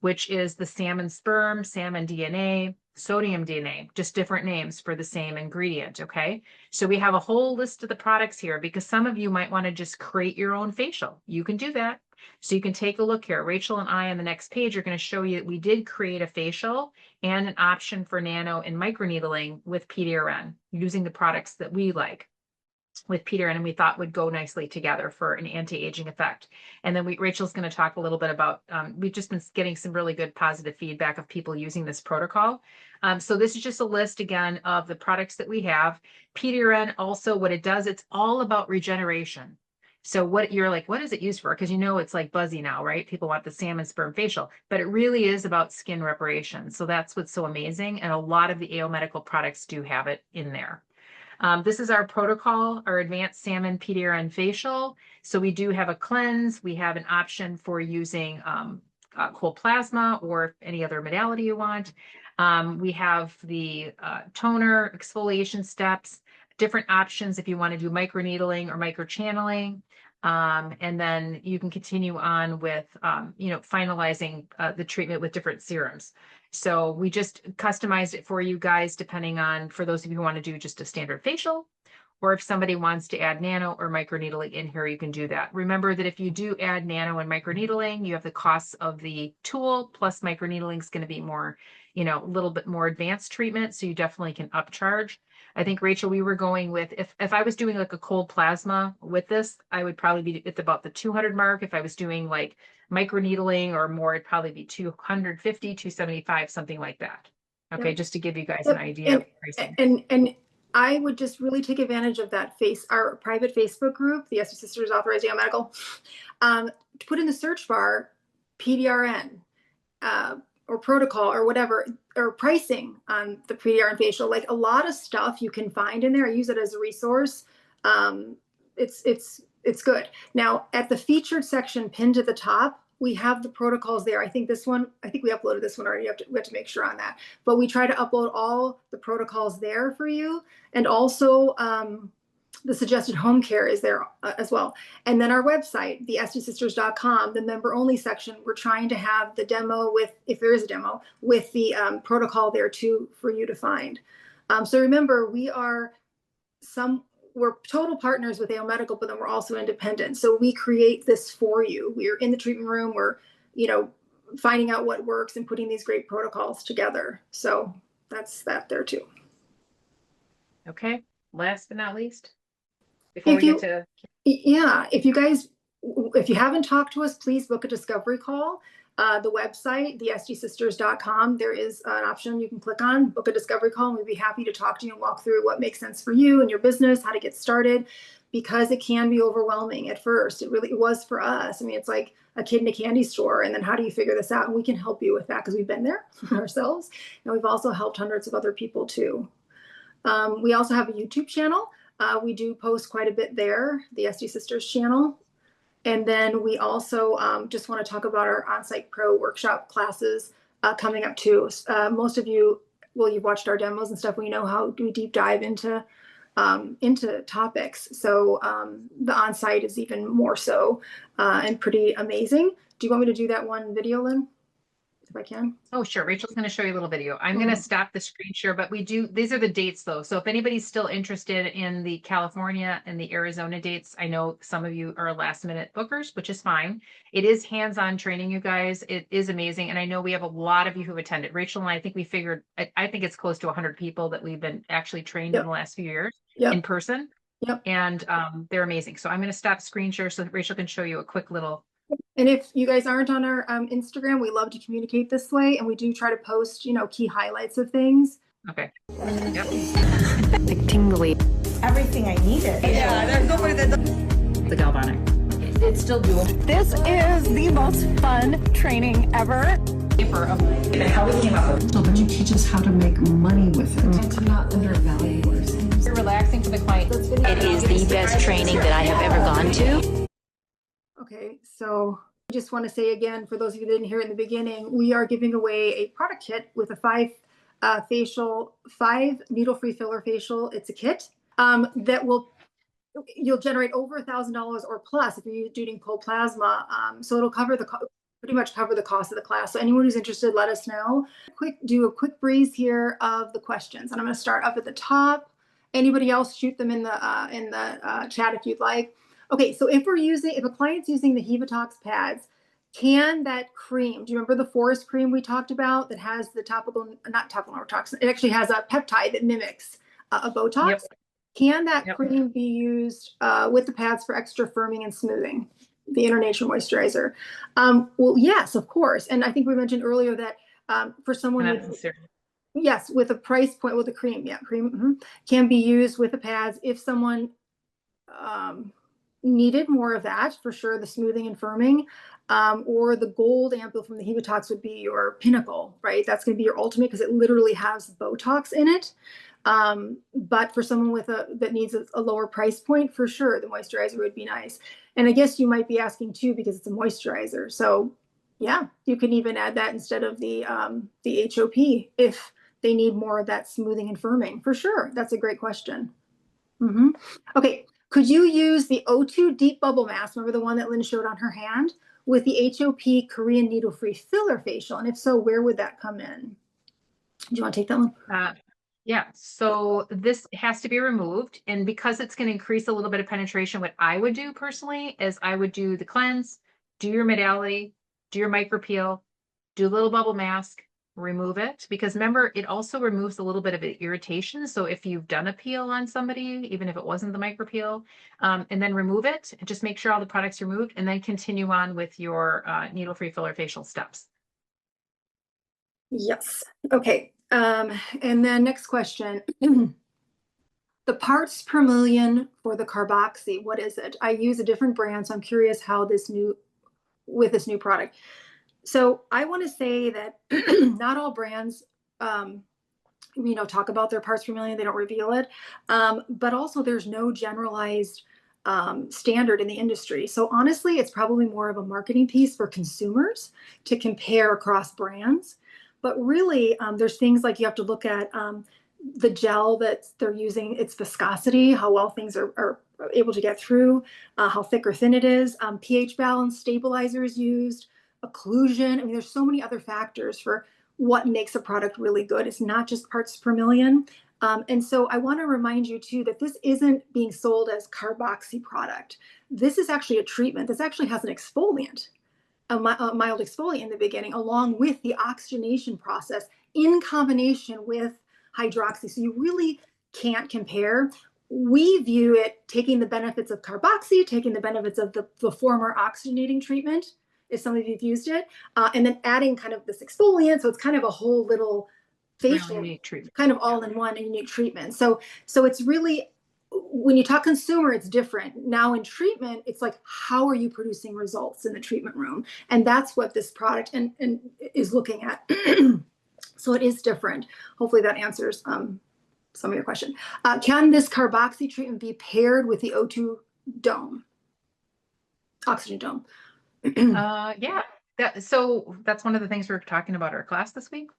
Which is the salmon sperm, salmon DNA, sodium DNA, just different names for the same ingredient. Okay. So we have a whole list of the products here, because some of you might want to just create your own facial. You can do that. So you can take a look here. Rachel and I on the next page are going to show you that we did create a facial and an option for nano and microneedling with PDRN using the products that we like with PDRN, and we thought would go nicely together for an anti-aging effect. And then Rachel's going to talk a little bit about, we've just been getting some really good positive feedback of people using this protocol. So this is just a list again of the products that we have. PDRN also, what it does, it's all about regeneration. So what you're like, what is it used for? Because you know it's like buzzy now, right? People want the salmon sperm facial, but it really is about skin reparation. So that's what's so amazing. And a lot of the AO Medical products do have it in there. This is our protocol, our advanced salmon PDRN facial. So we do have a cleanse. We have an option for using cold plasma or any other modality you want. We have the toner, exfoliation steps, different options if you want to do microneedling or microchanneling. And then you can continue on with, finalizing the treatment with different serums. So we just customized it for you guys, depending on, for those of you who want to do just a standard facial, or if somebody wants to add nano or microneedling in here, you can do that. Remember that if you do add nano and microneedling, you have the costs of the tool, plus microneedling is going to be more, a little bit more advanced treatment. So you definitely can upcharge. I think, Rachel, we were going with, if I was doing like a cold plasma with this, I would probably be at about the 200 mark. If I was doing like microneedling or more, it'd probably be 250, 275, something like that. Okay, just to give you guys an idea of pricing. And I would just really take advantage of that our private Facebook group, the SD Sisters Authorized AO Medical, to put in the search bar PDRN or protocol or whatever, or pricing on the PDRN facial. Like a lot of stuff you can find in there. I use it as a resource. It's good. Now at the featured section pinned at the top, we have the protocols there. I think we uploaded this one already. We have to make sure on that. But we try to upload all the protocols there for you. And also the suggested home care is there as well. And then our website, the sdsisters.com, the member only section, we're trying to have the demo with, if there is a demo, with the protocol there too for you to find. So remember, we're total partners with AO Medical, but then we're also independent. So we create this for you. We're in the treatment room. We're, finding out what works and putting these great protocols together. So that's that there too. Okay. Last but not least, if you haven't talked to us, please book a discovery call. The website, the sdsisters.com, there is an option you can click on, book a discovery call, and we'd be happy to talk to you and walk through what makes sense for you and your business, how to get started, because it can be overwhelming at first. It really was for us. I mean, it's like a kid in a candy store, and then how do you figure this out? And we can help you with that because we've been there ourselves, and we've also helped hundreds of other people too. We also have a YouTube channel. We do post quite a bit there, the SD Sisters channel. And then we also just want to talk about our On-Site Pro workshop classes coming up too. Most of you, you've watched our demos and stuff. We know how we deep dive into topics. So the on-site is even more so and pretty amazing. Do you want me to do that one video, Lynn? if I can. Oh, sure. Rachel's going to show you a little video. I'm going to stop the screen share, but these are the dates though. So if anybody's still interested in the California and the Arizona dates, I know some of you are last minute bookers, which is fine. It is hands-on training, you guys. It is amazing. And I know we have a lot of you who've attended. Rachel and I think we figured, I think it's close to 100 people that we've been actually trained in the last few years in person. Yep. And they're amazing. So I'm going to stop screen share so that Rachel can show you a quick little. And if you guys aren't on our Instagram, we love to communicate this way, and we do try to post, key highlights of things. Okay. Yep. Tingly. Everything I needed. Yeah, there's nobody that The galvanic. It's still doable. This is the most fun training ever. How we came up with No, but you teach us how to make money with it. And to not undervalue ourselves. it. Relaxing for the client. It is the best training that I have ever gone to. Okay, so I just want to say again, for those of you that didn't hear it in the beginning, we are giving away a product kit with a 5 needle-free filler facial. It's a kit that you'll generate over $1,000 or plus if you're doing cold plasma. So it'll cover pretty much cover the cost of the class. So anyone who's interested, let us know. Do a quick breeze here of the questions, and I'm going to start up at the top. Anybody else, shoot them in the chat if you'd like. Okay, so if a client's using the Hevatox pads, can that cream, do you remember the forest cream we talked about that has the not topical neurotoxin, it actually has a peptide that mimics a Botox? Yep. Can that cream be used with the pads for extra firming and smoothing, the Internature moisturizer? Well, yes, of course. And I think we mentioned earlier that for someone with a price point with the cream, can be used with the pads if someone needed more of that, for sure, the smoothing and firming, or the gold ampule from the Hevatox would be your pinnacle, right? That's going to be your ultimate because it literally has Botox in it. But for someone that needs a lower price point, for sure, the moisturizer would be nice. And I guess you might be asking too, because it's a moisturizer. So yeah, you can even add that instead of the HOP if they need more of that smoothing and firming, for sure. That's a great question. Okay. Could you use the O2 Deep Bubble Mask, remember the one that Lynn showed on her hand, with the HOP Korean Needle-Free Filler Facial? And if so, where would that come in? Do you want to take that one? Yeah, so this has to be removed. And because it's going to increase a little bit of penetration, what I would do personally is I would do the cleanse, do your modality, do your micro peel, do a little bubble mask, remove it, because remember, it also removes a little bit of irritation. So if you've done a peel on somebody, even if it wasn't the micro peel, and then remove it, and just make sure all the products are removed, and then continue on with your needle-free filler facial steps. Yes. Okay. And then next question. The parts per million for the Carboxy, what is it? I use a different brand, so I'm curious how this new product. So I want to say that not all brands, talk about their parts per million. They don't reveal it. But also there's no generalized standard in the industry. So honestly, it's probably more of a marketing piece for consumers to compare across brands. But really, there's things like you have to look at the gel that they're using, its viscosity, how well things are able to get through, how thick or thin it is, pH balance, stabilizers used, occlusion. I mean, there's so many other factors for what makes a product really good. It's not just parts per million. And so I want to remind you too that this isn't being sold as Carboxy product. This is actually a treatment. This actually has an exfoliant, a mild exfoliant in the beginning, along with the oxygenation process in combination with hydroxy. So you really can't compare. We view it taking the benefits of Carboxy, taking the benefits of the former oxygenating treatment, if some of you've used it, and then adding kind of this exfoliant. So it's kind of a whole little facial, kind of all in one, a unique treatment. So it's really, when you talk consumer, it's different. Now in treatment, it's like, how are you producing results in the treatment room? And that's what this product and is looking at. So it is different. Hopefully that answers some of your question. Can this Carboxy treatment be paired with the O2 dome, oxygen dome? Yeah, so that's one of the things we were talking about our class this week.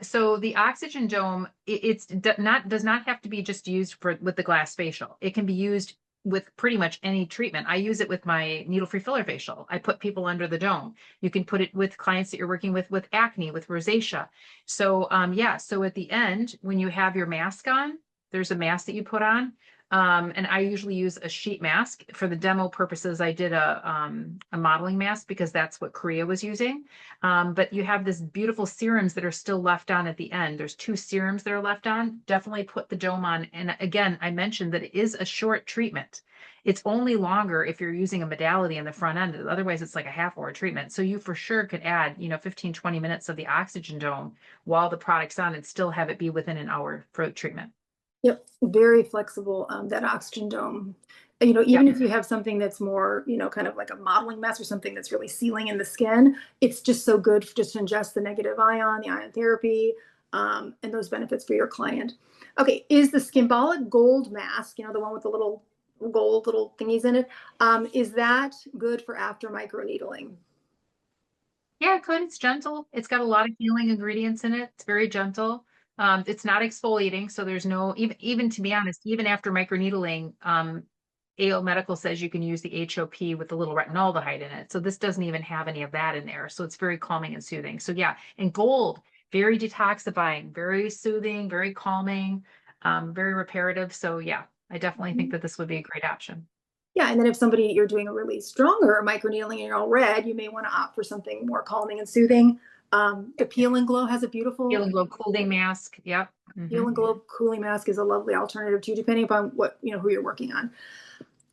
So the oxygen dome, does not have to be just used with the glass facial. It can be used with pretty much any treatment. I use it with my needle-free filler facial. I put people under the dome. You can put it with clients that you're working with acne, with rosacea. So yeah, so at the end, when you have your mask on, there's a mask that you put on. And I usually use a sheet mask. For the demo purposes, I did a modeling mask because that's what Korea was using. But you have this beautiful serums that are still left on at the end. There's 2 serums that are left on. Definitely put the dome on. And again, I mentioned that it is a short treatment. It's only longer if you're using a modality in the front end. Otherwise, it's like a half-hour treatment. So you for sure could add, 15, 20 minutes of the oxygen dome while the product's on and still have it be within an hour for treatment. Yep, very flexible, that oxygen dome. Even if you have something that's more, kind of like a modeling mask or something that's really sealing in the skin, it's just so good just to ingest the negative ion, the ion therapy, and those benefits for your client. Okay, is the Skimbolic Gold mask, the one with the little gold little thingies in it, is that good for after microneedling? Yeah, good. It's gentle. It's got a lot of healing ingredients in it. It's very gentle. It's not exfoliating, so there's no, even to be honest, even after microneedling, AO Medical says you can use the HOP with the little retinaldehyde in it. So this doesn't even have any of that in there. So it's very calming and soothing. So yeah, and gold, very detoxifying, very soothing, very calming, very reparative. So yeah, I definitely think that this would be a great option. Yeah, and then if you're doing a really stronger microneedling and you're all red, you may want to opt for something more calming and soothing. The Peel and Glow has a beautiful Peel and Glow cooling mask. Yep. Peel and Glow cooling mask is a lovely alternative too, depending upon what who you're working on.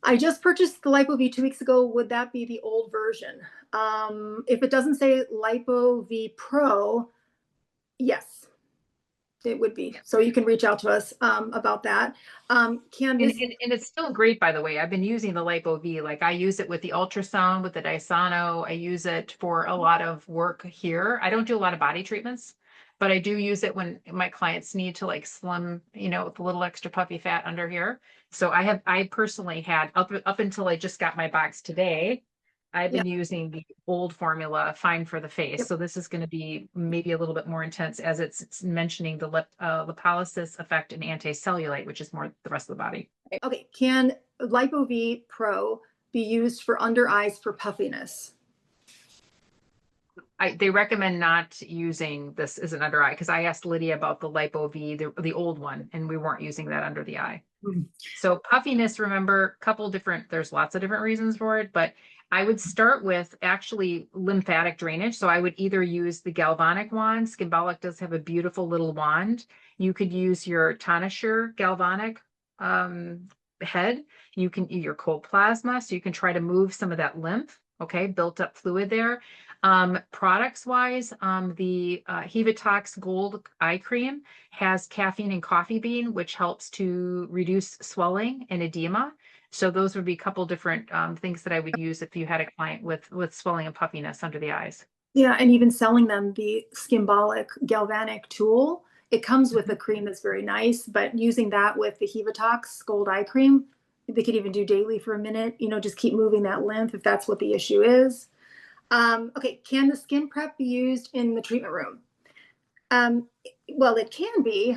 I just purchased the LipoV 2 weeks ago. Would that be the old version? If it doesn't say LipoV Pro, yes, it would be. So you can reach out to us about that. And it's still great, by the way. I've been using the LipoV. Like I use it with the ultrasound, with the Dysano. I use it for a lot of work here. I don't do a lot of body treatments, but I do use it when my clients need to like slim, with a little extra puffy fat under here. So I personally had up until I just got my box today, I've been using the old formula, Fine for the Face. So this is going to be maybe a little bit more intense as it's mentioning the lipolysis effect and anti-cellulite, which is more the rest of the body. Okay, can LipoV Pro be used for under eyes for puffiness? They recommend not using this as an under eye because I asked Lydia about the LipoV, the old one, and we weren't using that under the eye. So puffiness, remember, there's lots of different reasons for it, but I would start with actually lymphatic drainage. So I would either use the galvanic wand. Skimbolic does have a beautiful little wand. You could use your Tonishur galvanic head. You can your cold plasma. So you can try to move some of that lymph, okay, built up fluid there. Products wise, the Hevatox Gold Eye Cream has caffeine and coffee bean, which helps to reduce swelling and edema. So those would be a couple different things that I would use if you had a client with swelling and puffiness under the eyes. Yeah, and even selling them the Skimbolic galvanic tool. It comes with a cream that's very nice, but using that with the Hevatox Gold Eye Cream, they could even do daily for a minute, just keep moving that lymph if that's what the issue is. Okay, can the skin prep be used in the treatment room? Well, it can be.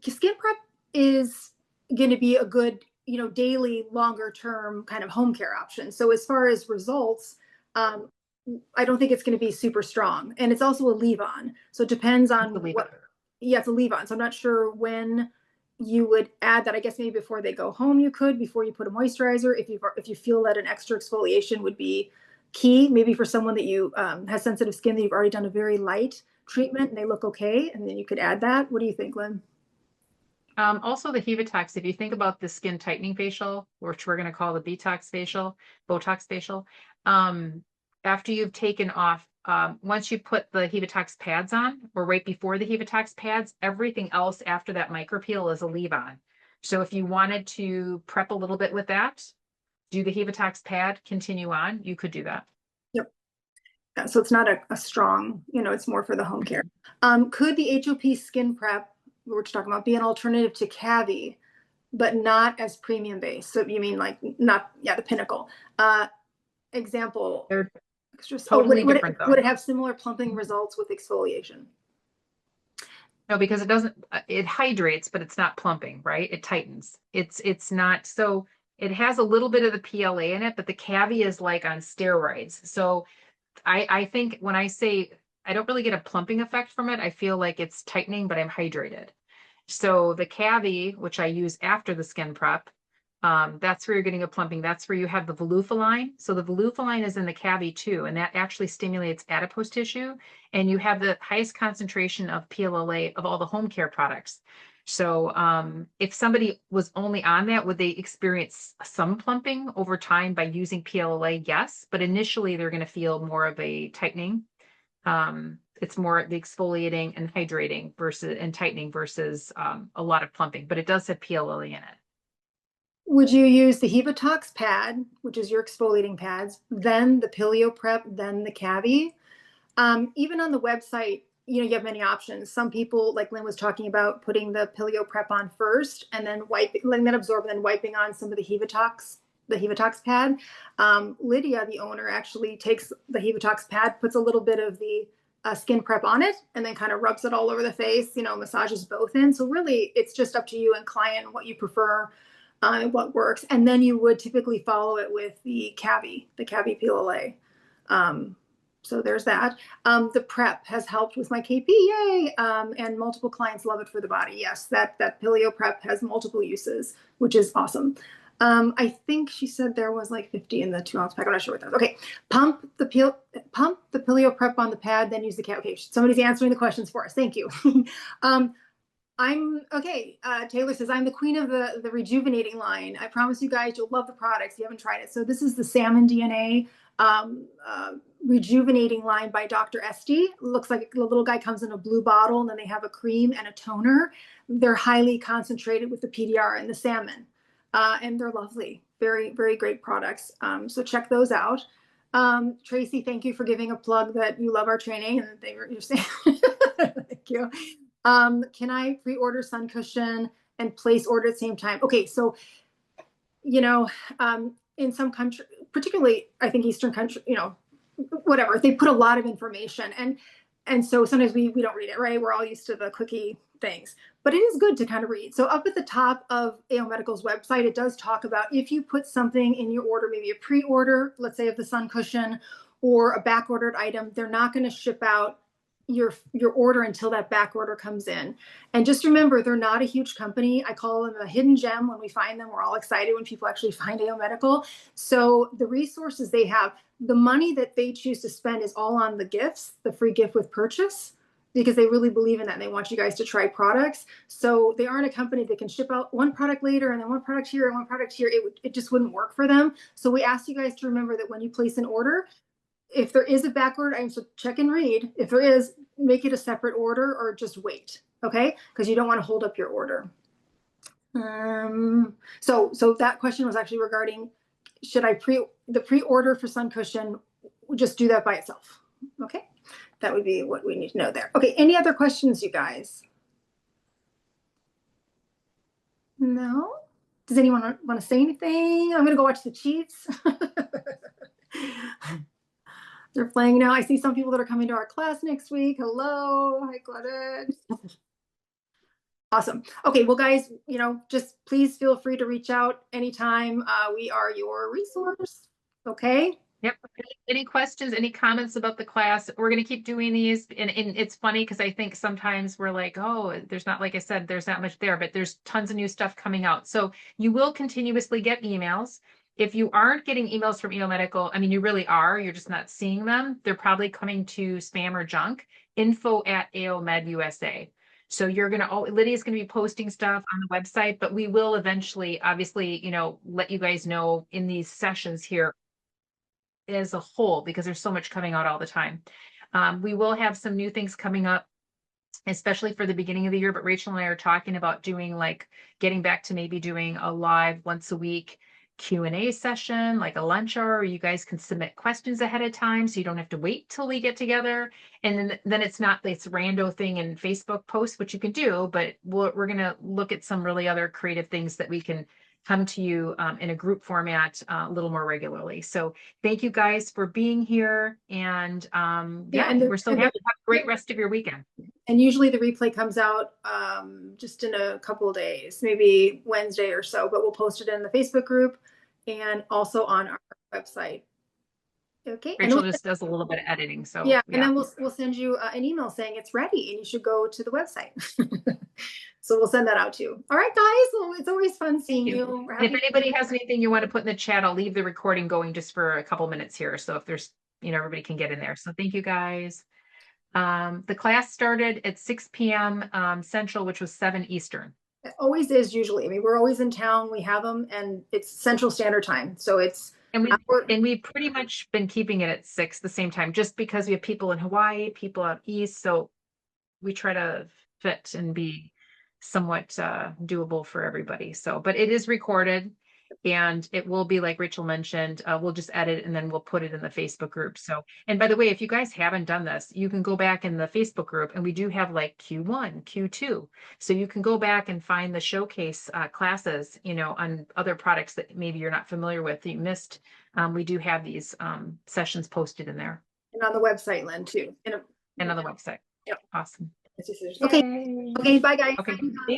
Skin prep is going to be a good, daily, longer term kind of home care option. So as far as results, I don't think it's going to be super strong. And it's also a leave-on. So it depends on it's a leave-on. So I'm not sure when you would add that. I guess maybe before they go home, before you put a moisturizer, if you feel that an extra exfoliation would be key, maybe for someone that you has sensitive skin that you've already done a very light treatment and they look okay, and then you could add that. What do you think, Lynn? Also the Hevatox, if you think about the skin tightening facial, which we're going to call the Botox facial, after you've taken off, once you put the Hevatox pads on, or right before the Hevatox pads, everything else after that micropeel is a leave-on. So if you wanted to prep a little bit with that, do the Hevatox pad, continue on, you could do that. Yep. Yeah, so it's not a strong, it's more for the home care. Could the HOP skin prep, we're talking about, be an alternative to Cavi, but not as premium based? So you mean like not, the Pinnacle. Example. They're totally different though. Would it have similar plumping results with exfoliation? No, because it doesn't, it hydrates, but it's not plumping, right? It tightens. It's not, so It has a little bit of the PLA in it, but the Cavi is like on steroids. So I think when I say I don't really get a plumping effect from it, I feel like it's tightening, but I'm hydrated. So the Cavi, which I use after the skin prep, that's where you're getting a plumping. That's where you have the Volufiline. So the Volufiline is in the Cavi too, and that actually stimulates adipose tissue. And you have the highest concentration of PLLA of all the home care products. So if somebody was only on that, would they experience some plumping over time by using PLLA? Yes, but initially they're going to feel more of a tightening. It's more the exfoliating and hydrating versus and tightening versus a lot of plumping, but it does have PLLA in it. Would you use the Hevatox pad, which is your exfoliating pads, then the Pileo Prep, then the Cavi? Even on the website, you know, you have many options. Some people, like Lynn was talking about, putting the Pileo Prep on first and then letting that absorb and then wiping on some of the Hevatox pad. Lydia, the owner, actually takes the Hevatox pad, puts a little bit of the skin prep on it, and then kind of rubs it all over the face, you know, massages both in. So really, it's just up to you and client what you prefer, what works. And then you would typically follow it with the Cavi PLLA. So there's that. The prep has helped with my KP, yay! And multiple clients love it for the body. Yes, that Pileo Prep has multiple uses, which is awesome. I think she said there was like 50 in the 2-ounce pack. I'm not sure what that was. Okay, pump the Pileo Prep on the pad, then use the Cavi. Okay, somebody's answering the questions for us. Thank you. I'm okay. Taylor says, I'm the queen of the rejuvenating line. I promise you guys, you'll love the products. You haven't tried it. So this is the Salmon DNA rejuvenating line by Dr. Esty. Looks like the little guy comes in a blue bottle, and then they have a cream and a toner. They're highly concentrated with the PDR and the salmon. And they're lovely. Very, very great products. So check those out. Tracy, thank you for giving a plug that you love our training and that you're saying. Thank you. Can I pre-order Sun Cushion and place order at the same time? Okay, so, you know, in some country, particularly I think Eastern country, you know, whatever, they put a lot of information, and so sometimes we don't read it, right? We're all used to the quickie things, but it is good to kind of read. So up at the top of AO Medical's website, it does talk about if you put something in your order, maybe a pre-order, let's say of the Sun Cushion, or a back ordered item, they're not going to ship out your order until that back order comes in. And just remember, they're not a huge company. I call them a hidden gem. When we find them, we're all excited when people actually find AO Medical. So the resources they have, the money that they choose to spend is all on the gifts, the free gift with purchase, because they really believe in that and they want you guys to try products. So they aren't a company that can ship out one product later and then one product here and one product here. It just wouldn't work for them. So we ask you guys to remember that when you place an order, if there is a backward, I so check and read. If there is, make it a separate order or just wait, okay? Because you don't want to hold up your order. So that question was actually regarding, should I pre-order for Sun Cushion, just do that by itself, okay? That would be what we need to know there. Okay, any other questions, you guys? No? Does anyone want to say anything? I'm going to go watch the Chiefs. They're playing now. I see some people that are coming to our class next week. Hello. Hi, Claudette. Awesome. Okay, well, guys, you know, just please feel free to reach out anytime. We are your resource. Okay. Yep. Any questions, any comments about the class? We're going to keep doing these. And it's funny because I think sometimes we're like, oh, there's not, like I said, there's not much there, but there's tons of new stuff coming out. So you will continuously get emails. If you aren't getting emails from AO Medical, I mean, you really are, you're just not seeing them. They're probably coming to spam or junk, info@AOMedUSA. So you're going to, Lydia's going to be posting stuff on the website, but we will eventually, obviously, you know, let you guys know in these sessions here as a whole, because there's so much coming out all the time. We will have some new things coming up, especially for the beginning of the year, but Rachel and I are talking about doing, like, getting back to maybe doing a live once a week Q&A session, like a lunch hour, where you guys can submit questions ahead of time so you don't have to wait till we get together. And then it's not this rando thing in Facebook posts, which you can do, but we're going to look at some really other creative things that we can come to you in a group format a little more regularly. So thank you guys for being here. And and we're so happy to have a great rest of your weekend. And usually the replay comes out just in a couple of days, maybe Wednesday or so, but we'll post it in the Facebook group and also on our website. Okay. And Rachel then just does a little bit of editing, so. yeah, and then we'll send you an email saying it's ready and you should go to the website. So we'll send that out to you. All right, guys. Well, it's always fun seeing you. you. We're And if happy- anybody has anything you want to put in the chat, I'll leave the recording going just for a couple minutes here. So if there's, everybody can get in there. So thank you guys. The class started at 6 p.m. Central, which was 7 Eastern. It always is usually. I mean, we're always in town. We have them and it's Central Standard Time. So it's And we've pretty much been keeping it at 6 the same time, just because we have people in Hawaii, people out east. So we try to fit and be somewhat doable for everybody. So, but it is recorded and it will be, like Rachel mentioned, we'll just edit and then we'll put it in the Facebook group. So, and by the way, if you guys haven't done this, you can go back in the Facebook group and we do have like Q1, Q2. So you can go back and find the showcase classes, on other products that maybe you're not familiar with, that you missed. We do have these sessions posted in there. and on the website, Lynn, too. And on the website. Yep. Awesome. Okay. Okay. Bye, guys. Okay. Bye.